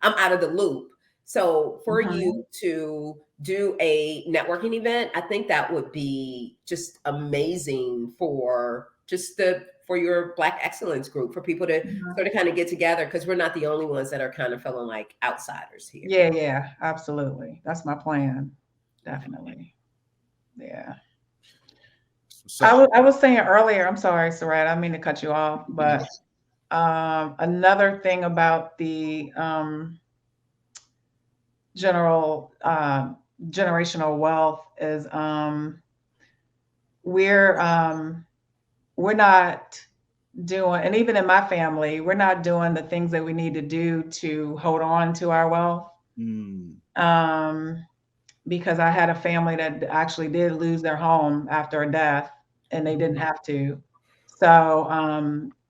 [SPEAKER 3] I'm out of the loop. So for you to do a networking event, I think that would be just amazing for your Black Excellence group, for people to sort of kind of get together, because we're not the only ones that are kind of feeling like outsiders here.
[SPEAKER 5] Yeah, absolutely. That's my plan. Definitely. Yeah. I was saying earlier, I'm sorry, Sarad, I didn't mean to cut you off, but another thing about the generational wealth is we're not doing, and even in my family, we're not doing the things that we need to do to hold on to our wealth. Because I had a family that actually did lose their home after a death, and they didn't have to. So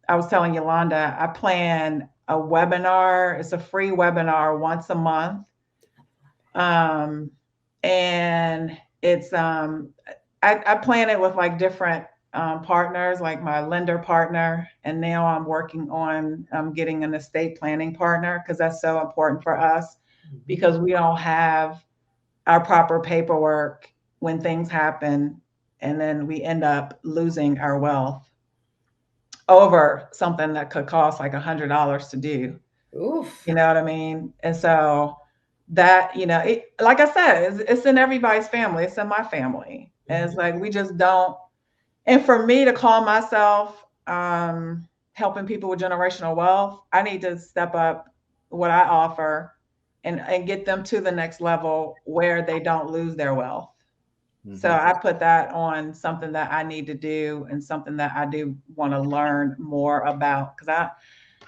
[SPEAKER 5] I was telling Yolanda, I plan a webinar. It's a free webinar once a month. And it's, I plan it with like different partners, like my lender partner. And now I'm working on getting an estate planning partner, because that's so important for us, because we don't have our proper paperwork when things happen, and then we end up losing our wealth over something that could cost like $100 to do.
[SPEAKER 3] Oof.
[SPEAKER 5] You know what I mean? And so that, like I said, it's in everybody's family. It's in my family. And it's like, we just don't. And for me to call myself helping people with generational wealth, I need to step up what I offer and get them to the next level where they don't lose their wealth. So I put that on something that I need to do, and something that I do want to learn more about, because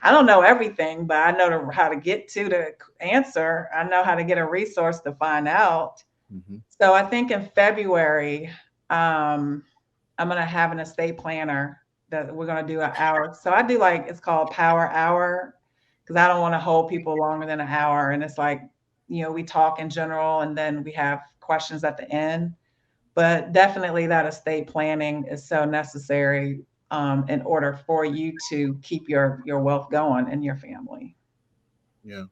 [SPEAKER 5] I don't know everything, but I know how to get to the answer. I know how to get a resource to find out. So I think in February, I'm going to have an estate planner that we're going to do an hour. So I do it's called Power Hour, because I don't want to hold people longer than an hour. And it's like, we talk in general, and then we have questions at the end. But definitely that estate planning is so necessary in order for you to keep your wealth going in your family.
[SPEAKER 4] Yeah.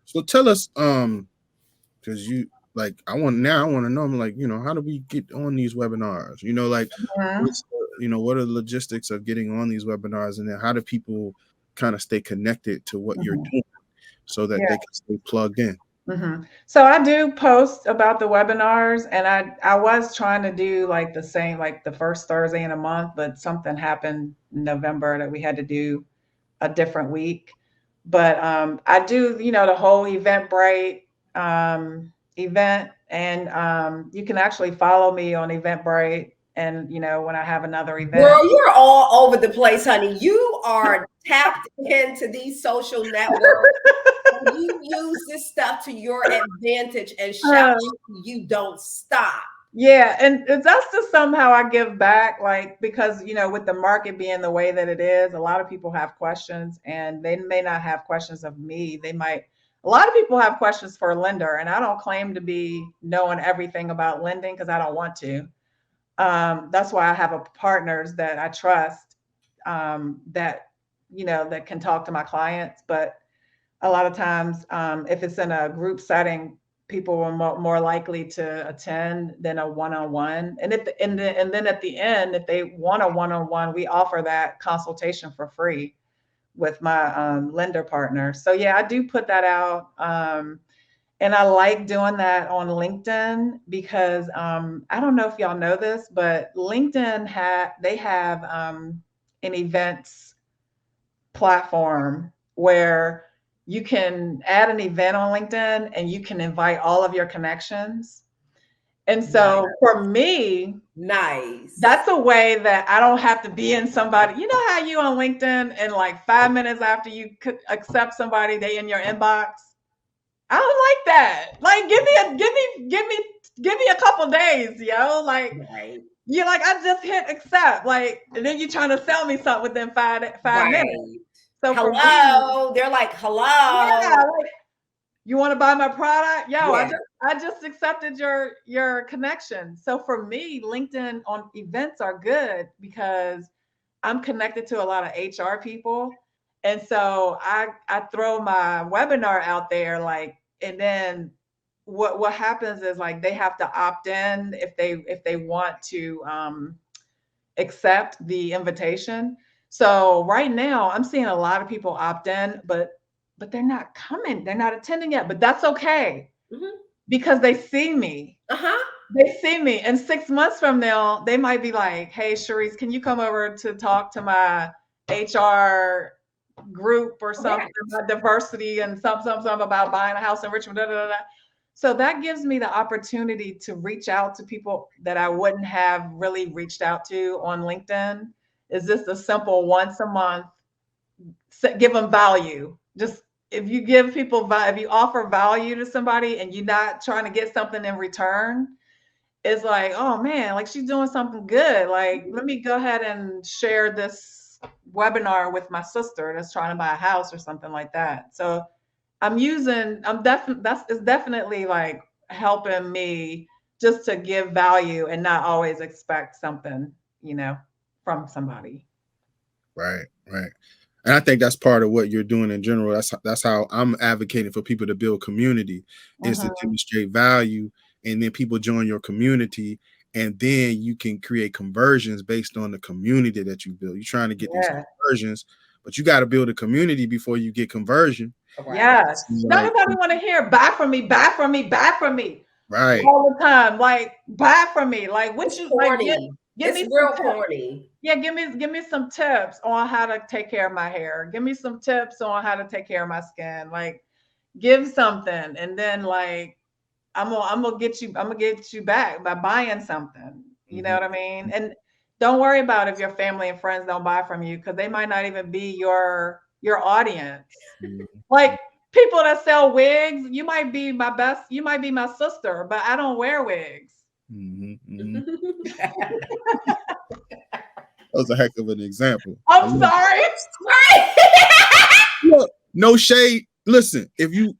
[SPEAKER 4] So tell us, because you like, I want to know, I'm like, how do we get on these webinars? What are the logistics of getting on these webinars, and then how do people kind of stay connected to what you're doing so that they can stay plugged in?
[SPEAKER 5] So I do post about the webinars, and I was trying to do like the same, like the first Thursday in a month, but something happened in November that we had to do a different week. But I do, the whole Eventbrite event, and you can actually follow me on Eventbrite. And when I have another event.
[SPEAKER 3] Girl, you're all over the place, honey. You are tapped into these social networks. You use this stuff to your advantage, and shout you don't stop.
[SPEAKER 5] Yeah, and that's just somehow I give back, like, because with the market being the way that it is, a lot of people have questions, and they may not have questions of me. A lot of people have questions for a lender, and I don't claim to be knowing everything about lending because I don't want to. That's why I have partners that I trust, that can talk to my clients. But a lot of times, if it's in a group setting, people are more likely to attend than a one-on-one. And then at the end, if they want a one-on-one, we offer that consultation for free with my lender partner. So yeah, I do put that out. And I like doing that on LinkedIn because I don't know if y'all know this, but LinkedIn have an events platform where you can add an event on LinkedIn and you can invite all of your connections. And so for me, that's a way that I don't have to be in somebody. You know how you on LinkedIn and like 5 minutes after you could accept somebody, they in your inbox? I don't like that. Like, give me a couple days, yo. Like, you're like, I just hit accept, like, and then you're trying to sell me something within five minutes. So
[SPEAKER 3] hello, they're like, hello.
[SPEAKER 5] Yeah, like, you want to buy my product? Yo, I just accepted your connection. So for me, LinkedIn on events are good because I'm connected to a lot of HR people. And so I throw my webinar out there, like, and then what happens is like they have to opt in if they want to accept the invitation. So right now I'm seeing a lot of people opt in, but they're not coming, they're not attending yet. But that's okay because they see me. They see me, and 6 months from now they might be like, "Hey, Cherese, can you come over to talk to my HR group or something about diversity and something about buying a house in Richmond?" So that gives me the opportunity to reach out to people that I wouldn't have really reached out to on LinkedIn. Is this a simple once a month, give them value? Just if you give people if you offer value to somebody and you're not trying to get something in return, it's like, oh man, like she's doing something good. Like, let me go ahead and share this webinar with my sister that's trying to buy a house or something like that. So it's definitely like helping me just to give value and not always expect something, from somebody.
[SPEAKER 4] Right. And I think that's part of what you're doing in general. That's how I'm advocating for people to build community, is to demonstrate value, and then people join your community, and then you can create conversions based on the community that you build. You're trying to get these conversions, but you got to build a community before you get conversion.
[SPEAKER 5] Yes. Nobody want to hear buy from me, buy from me, buy from me.
[SPEAKER 4] Right.
[SPEAKER 5] All the time. Like, buy from me. Like, what you like?
[SPEAKER 3] Give me real corny.
[SPEAKER 5] Yeah, give me some tips on how to take care of my hair. Give me some tips on how to take care of my skin. Like, give something, and then like I'm gonna get you back by buying something. You know what I mean? And don't worry about if your family and friends don't buy from you, because they might not even be your audience. Like, people that sell wigs, you might be my sister, but I don't wear wigs.
[SPEAKER 4] That was a heck of an example.
[SPEAKER 5] I'm sorry.
[SPEAKER 4] Look, no shade. Listen, if you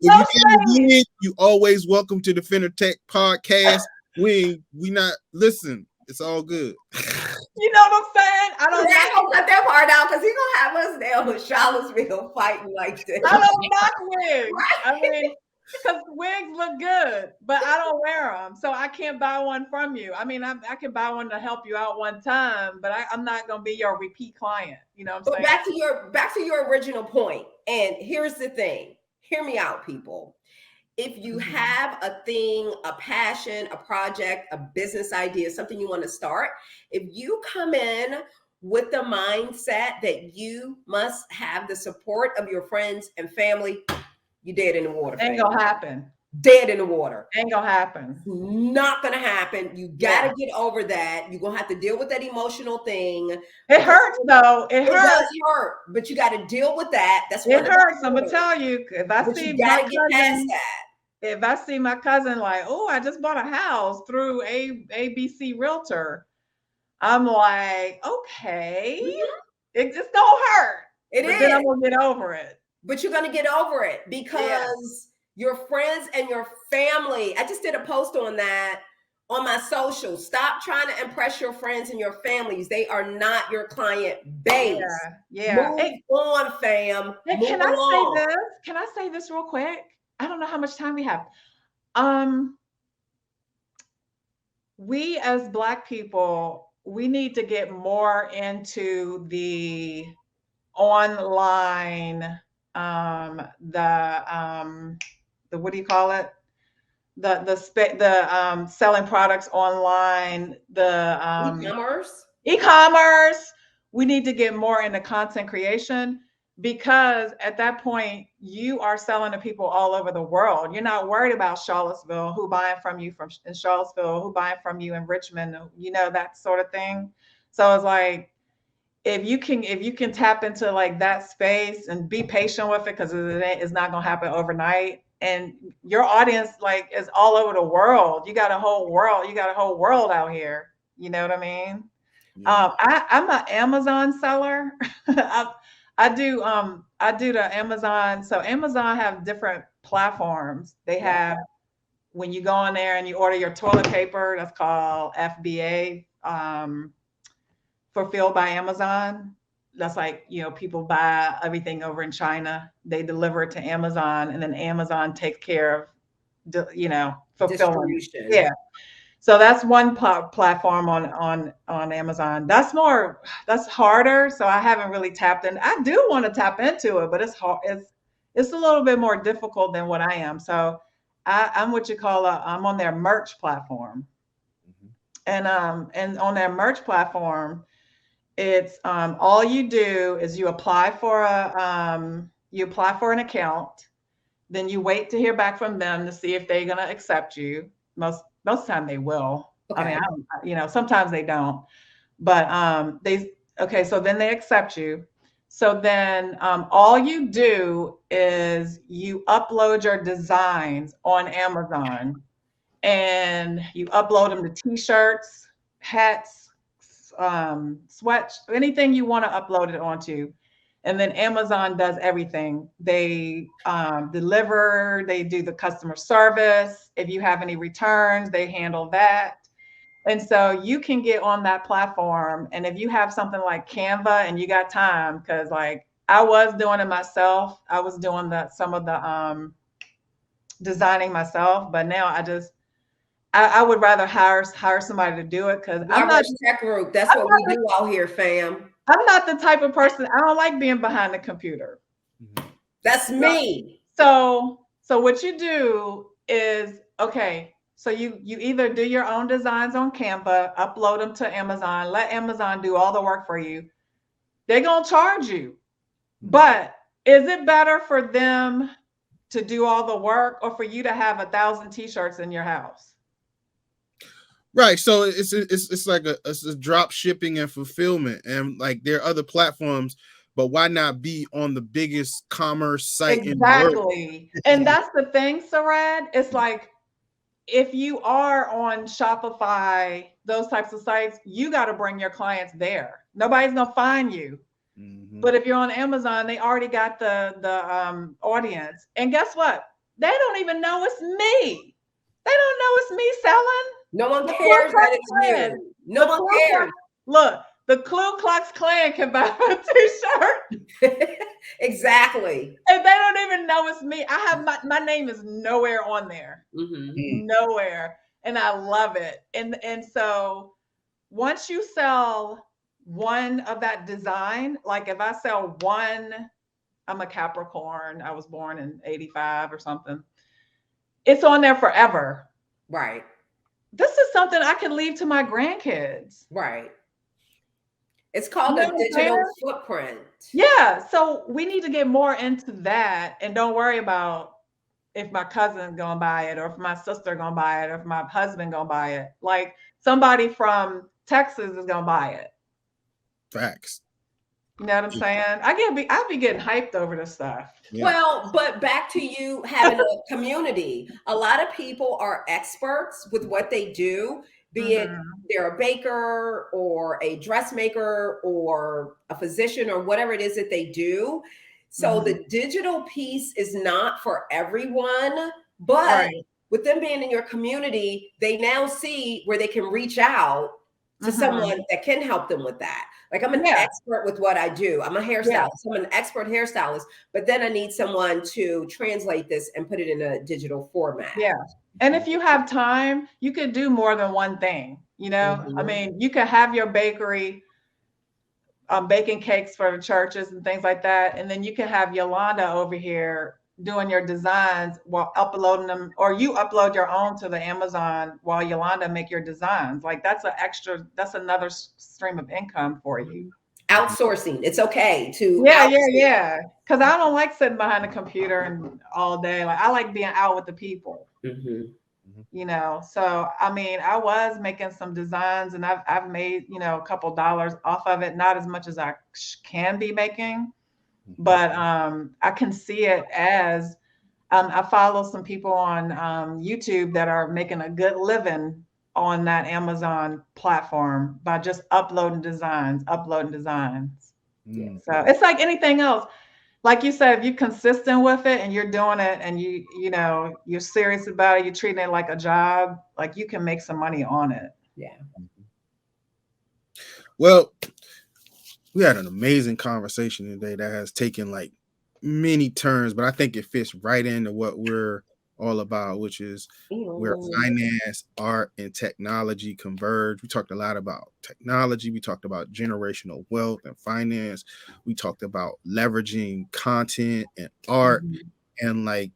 [SPEAKER 4] always welcome to the Finartech Podcast. We not listen. It's all good.
[SPEAKER 5] You know what I'm saying? I don't
[SPEAKER 3] gonna cut that part out because he's gonna have us down with Charlottesville fighting like this.
[SPEAKER 5] I don't knock wigs. Right? I mean, because wigs look good, but I don't wear them, so I can't buy one from you. I mean, I can buy one to help you out one time, but I'm not gonna be your repeat client. You know what I'm saying?
[SPEAKER 3] Back to your original point. And here's the thing. Hear me out, people. If you have a thing, a passion, a project, a business idea, something you want to start, if you come in with the mindset that you must have the support of your friends and family, you dead in the water.
[SPEAKER 5] Ain't gonna happen.
[SPEAKER 3] Dead in the water.
[SPEAKER 5] Ain't gonna happen.
[SPEAKER 3] Not gonna happen. You gotta get over that. You're gonna have to deal with that emotional thing.
[SPEAKER 5] It hurts though. It hurts.
[SPEAKER 3] Does hurt, but you gotta deal with that. That's what
[SPEAKER 5] it hurts. I'm gonna tell you. If I see my cousin, if I see my cousin like, oh, I just bought a house through ABC Realtor, I'm like, okay, it just don't hurt. But then I'm gonna get over it.
[SPEAKER 3] But you're gonna get over it because your friends and your family. I just did a post on that on my social. Stop trying to impress your friends and your families. They are not your client base. Move on, fam.
[SPEAKER 5] Hey, can I say this? Can I say this real quick? I don't know how much time we have. We as Black people, we need to get more into the online, the what do you call it? The selling products online, the e-commerce. We need to get more into content creation, because at that point you are selling to people all over the world. You're not worried about Charlottesville, who buying from you in Charlottesville, who buying from you in Richmond, you know, that sort of thing. So it's like, if you can tap into like that space and be patient with it, because it's not gonna happen overnight. And your audience like is all over the world. You got a whole world out here. You know what I mean? Yeah. I'm an Amazon seller. I do the Amazon. So Amazon have different platforms. They have, when you go on there and you order your toilet paper, that's called FBA, fulfilled by Amazon. That's like, you know, people buy everything over in China, they deliver it to Amazon, and then Amazon takes care of, you know, fulfilling. Yeah. So that's one platform on Amazon. That's harder. So I haven't really tapped in. I do want to tap into it, but it's hard. It's a little bit more difficult than what I am. So I'm what you call I'm on their merch platform. And on their merch platform, it's all you do is you apply for an account, then you wait to hear back from them to see if they're gonna accept you. Most of the time they will. Okay. I mean, sometimes they don't, but so then they accept you. So then all you do is you upload your designs on Amazon, and you upload them to t-shirts, hats, sweats, anything you want to upload it onto. And then Amazon does everything. They deliver, they do the customer service. If you have any returns, they handle that. And so you can get on that platform. And if you have something like Canva and you got time, because like I was doing it myself, I was doing some of the designing myself, but now I would rather hire somebody to do it, because I'm not
[SPEAKER 3] tech group. That's what we do out here, fam.
[SPEAKER 5] I'm not the type of person. I don't like being behind the computer.
[SPEAKER 3] That's me.
[SPEAKER 5] So what you do is, okay, so you either do your own designs on Canva, upload them to Amazon, let Amazon do all the work for you. They're gonna charge you. But is it better for them to do all the work, or for you to have 1,000 t-shirts in your house?
[SPEAKER 4] Right. So it's like a drop shipping and fulfillment, and like there are other platforms, but why not be on the biggest commerce site in the world?
[SPEAKER 5] And that's the thing, Sarad. It's like, if you are on Shopify, those types of sites, you got to bring your clients there. Nobody's gonna find you. But if you're on Amazon, they already got the audience. And guess what? They don't even know it's me. They don't know it's me selling.
[SPEAKER 3] No one cares that it's you. No one cares.
[SPEAKER 5] Look, the Ku Klux Klan can buy a t-shirt.
[SPEAKER 3] Exactly.
[SPEAKER 5] And they don't even know it's me. I have my name is nowhere on there. Nowhere. And I love it. And so once you sell one of that design, like if I sell one, I'm a Capricorn. I was born in 85 or something. It's on there forever.
[SPEAKER 3] Right.
[SPEAKER 5] This is something I can leave to my grandkids.
[SPEAKER 3] Right. It's called a digital footprint.
[SPEAKER 5] Yeah. So we need to get more into that and don't worry about if my cousin's gonna buy it or if my sister gonna buy it or if my husband gonna buy it. Like somebody from Texas is gonna buy it.
[SPEAKER 4] Facts.
[SPEAKER 5] You know what I'm saying? I be getting hyped over this stuff.
[SPEAKER 3] Yeah. Well, but back to you having a community. A lot of people are experts with what they do, be it they're a baker or a dressmaker or a physician or whatever it is that they do. So the digital piece is not for everyone, but with them being in your community, they now see where they can reach out to someone that can help them with that. Like I'm an expert with what I do. I'm a hairstylist. I'm an expert hairstylist, but then I need someone to translate this and put it in a digital format.
[SPEAKER 5] Yeah. And if you have time, you could do more than one thing. You know, I mean, you could have your bakery baking cakes for the churches and things like that. And then you can have Yolanda over here doing your designs while uploading them, or you upload your own to the Amazon while Yolanda make your designs. Like that's that's another stream of income for you.
[SPEAKER 3] Outsourcing. It's okay to
[SPEAKER 5] yeah. Because I don't like sitting behind a computer and all day. Like I like being out with the people. You know, so I mean, I was making some designs and I've made, you know, a couple dollars off of it, not as much as I can be making, but I can see it as I follow some people on YouTube that are making a good living on that Amazon platform by just uploading designs. So it's like anything else. Like you said, if you're consistent with it and you're doing it and you know, you're serious about it, you're treating it like a job, like you can make some money on it.
[SPEAKER 3] Yeah.
[SPEAKER 4] Well, we had an amazing conversation today that has taken like many turns, but I think it fits right into what we're all about, which is where finance, art, and technology converge. We talked a lot about technology. We talked about generational wealth and finance. We talked about leveraging content and art and like,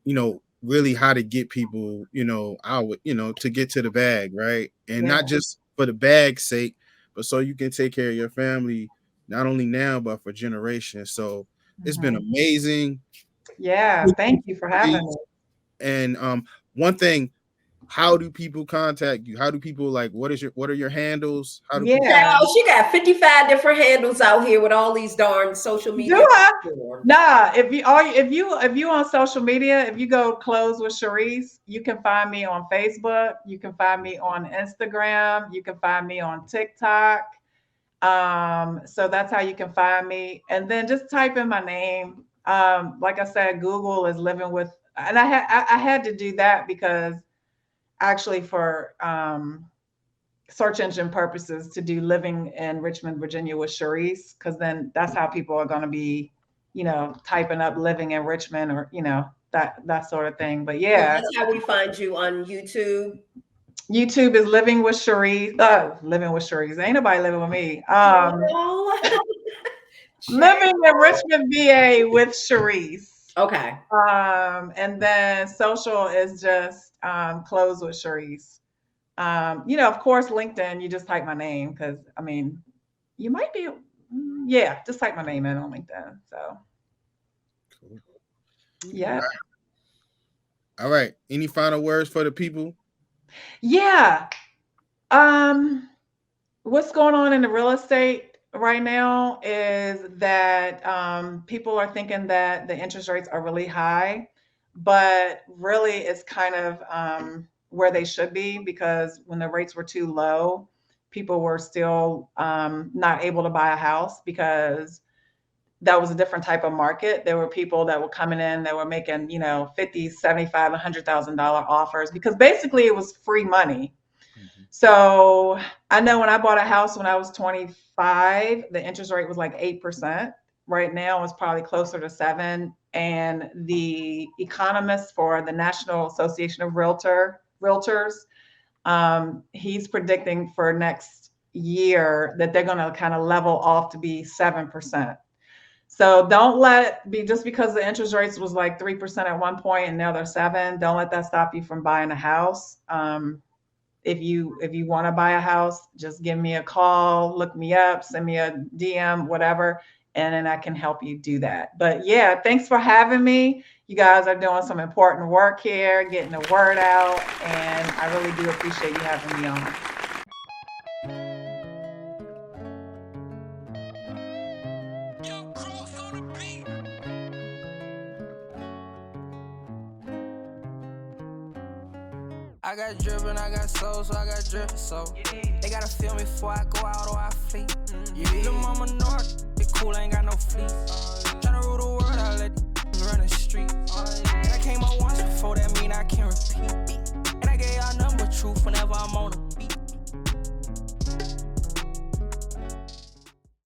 [SPEAKER 4] you know, really how to get people, you know, out, you know, to get to the bag, right? And not just for the bag's sake, but so you can take care of your family, not only now, but for generations. So it's been amazing.
[SPEAKER 5] Yeah. Thank you for having me.
[SPEAKER 4] And one thing, how do people contact you? How do people like what are your handles? How do
[SPEAKER 3] she got 55 different handles out here with all these darn social media.
[SPEAKER 5] Nah, if you on social media, if you go Clothes with Cherese, you can find me on Facebook, you can find me on Instagram, you can find me on TikTok. So that's how you can find me. And then just type in my name. Like I said, Google is living with. And I had to do that because actually for search engine purposes to do living in Richmond, Virginia with Cherese, because then that's how people are going to be, you know, typing up living in Richmond or, you know, that sort of thing. But yeah.
[SPEAKER 3] So that's how we find you on YouTube.
[SPEAKER 5] YouTube is Living with Cherese. Living with Cherese. Ain't nobody living with me. Living in Richmond, VA with Cherese.
[SPEAKER 3] Okay.
[SPEAKER 5] And then social is just Clothes with Cherese. You know, of course, LinkedIn, you just type my name because I mean, you might be, just type my name in on LinkedIn. So,
[SPEAKER 4] cool.
[SPEAKER 5] Yeah.
[SPEAKER 4] All right. Any final words for the people?
[SPEAKER 5] Yeah. What's going on in the real estate right now is that people are thinking that the interest rates are really high, but really it's kind of where they should be, because when the rates were too low, people were still not able to buy a house because that was a different type of market. There were people that were coming in that were making, you know, $50,000, $75,000, $100,000 offers because basically it was free money. So I know when I bought a house when I was 25, the interest rate was like 8%. Right now it's probably closer to 7%. And the economist for the National Association of Realtors, he's predicting for next year that they're going to kind of level off to be 7%. So don't just because the interest rates was like 3% at one point and now they're 7%, don't let that stop you from buying a house. If you want to buy a house, just give me a call, look me up, send me a DM, whatever, and then I can help you do that. But yeah, thanks for having me. You guys are doing some important work here, getting the word out, and I really do appreciate you having me on.
[SPEAKER 2] I got drippin', I got soul, so I got drip, so they gotta feel me before I go out or I flee. You the mama north, be cool, ain't got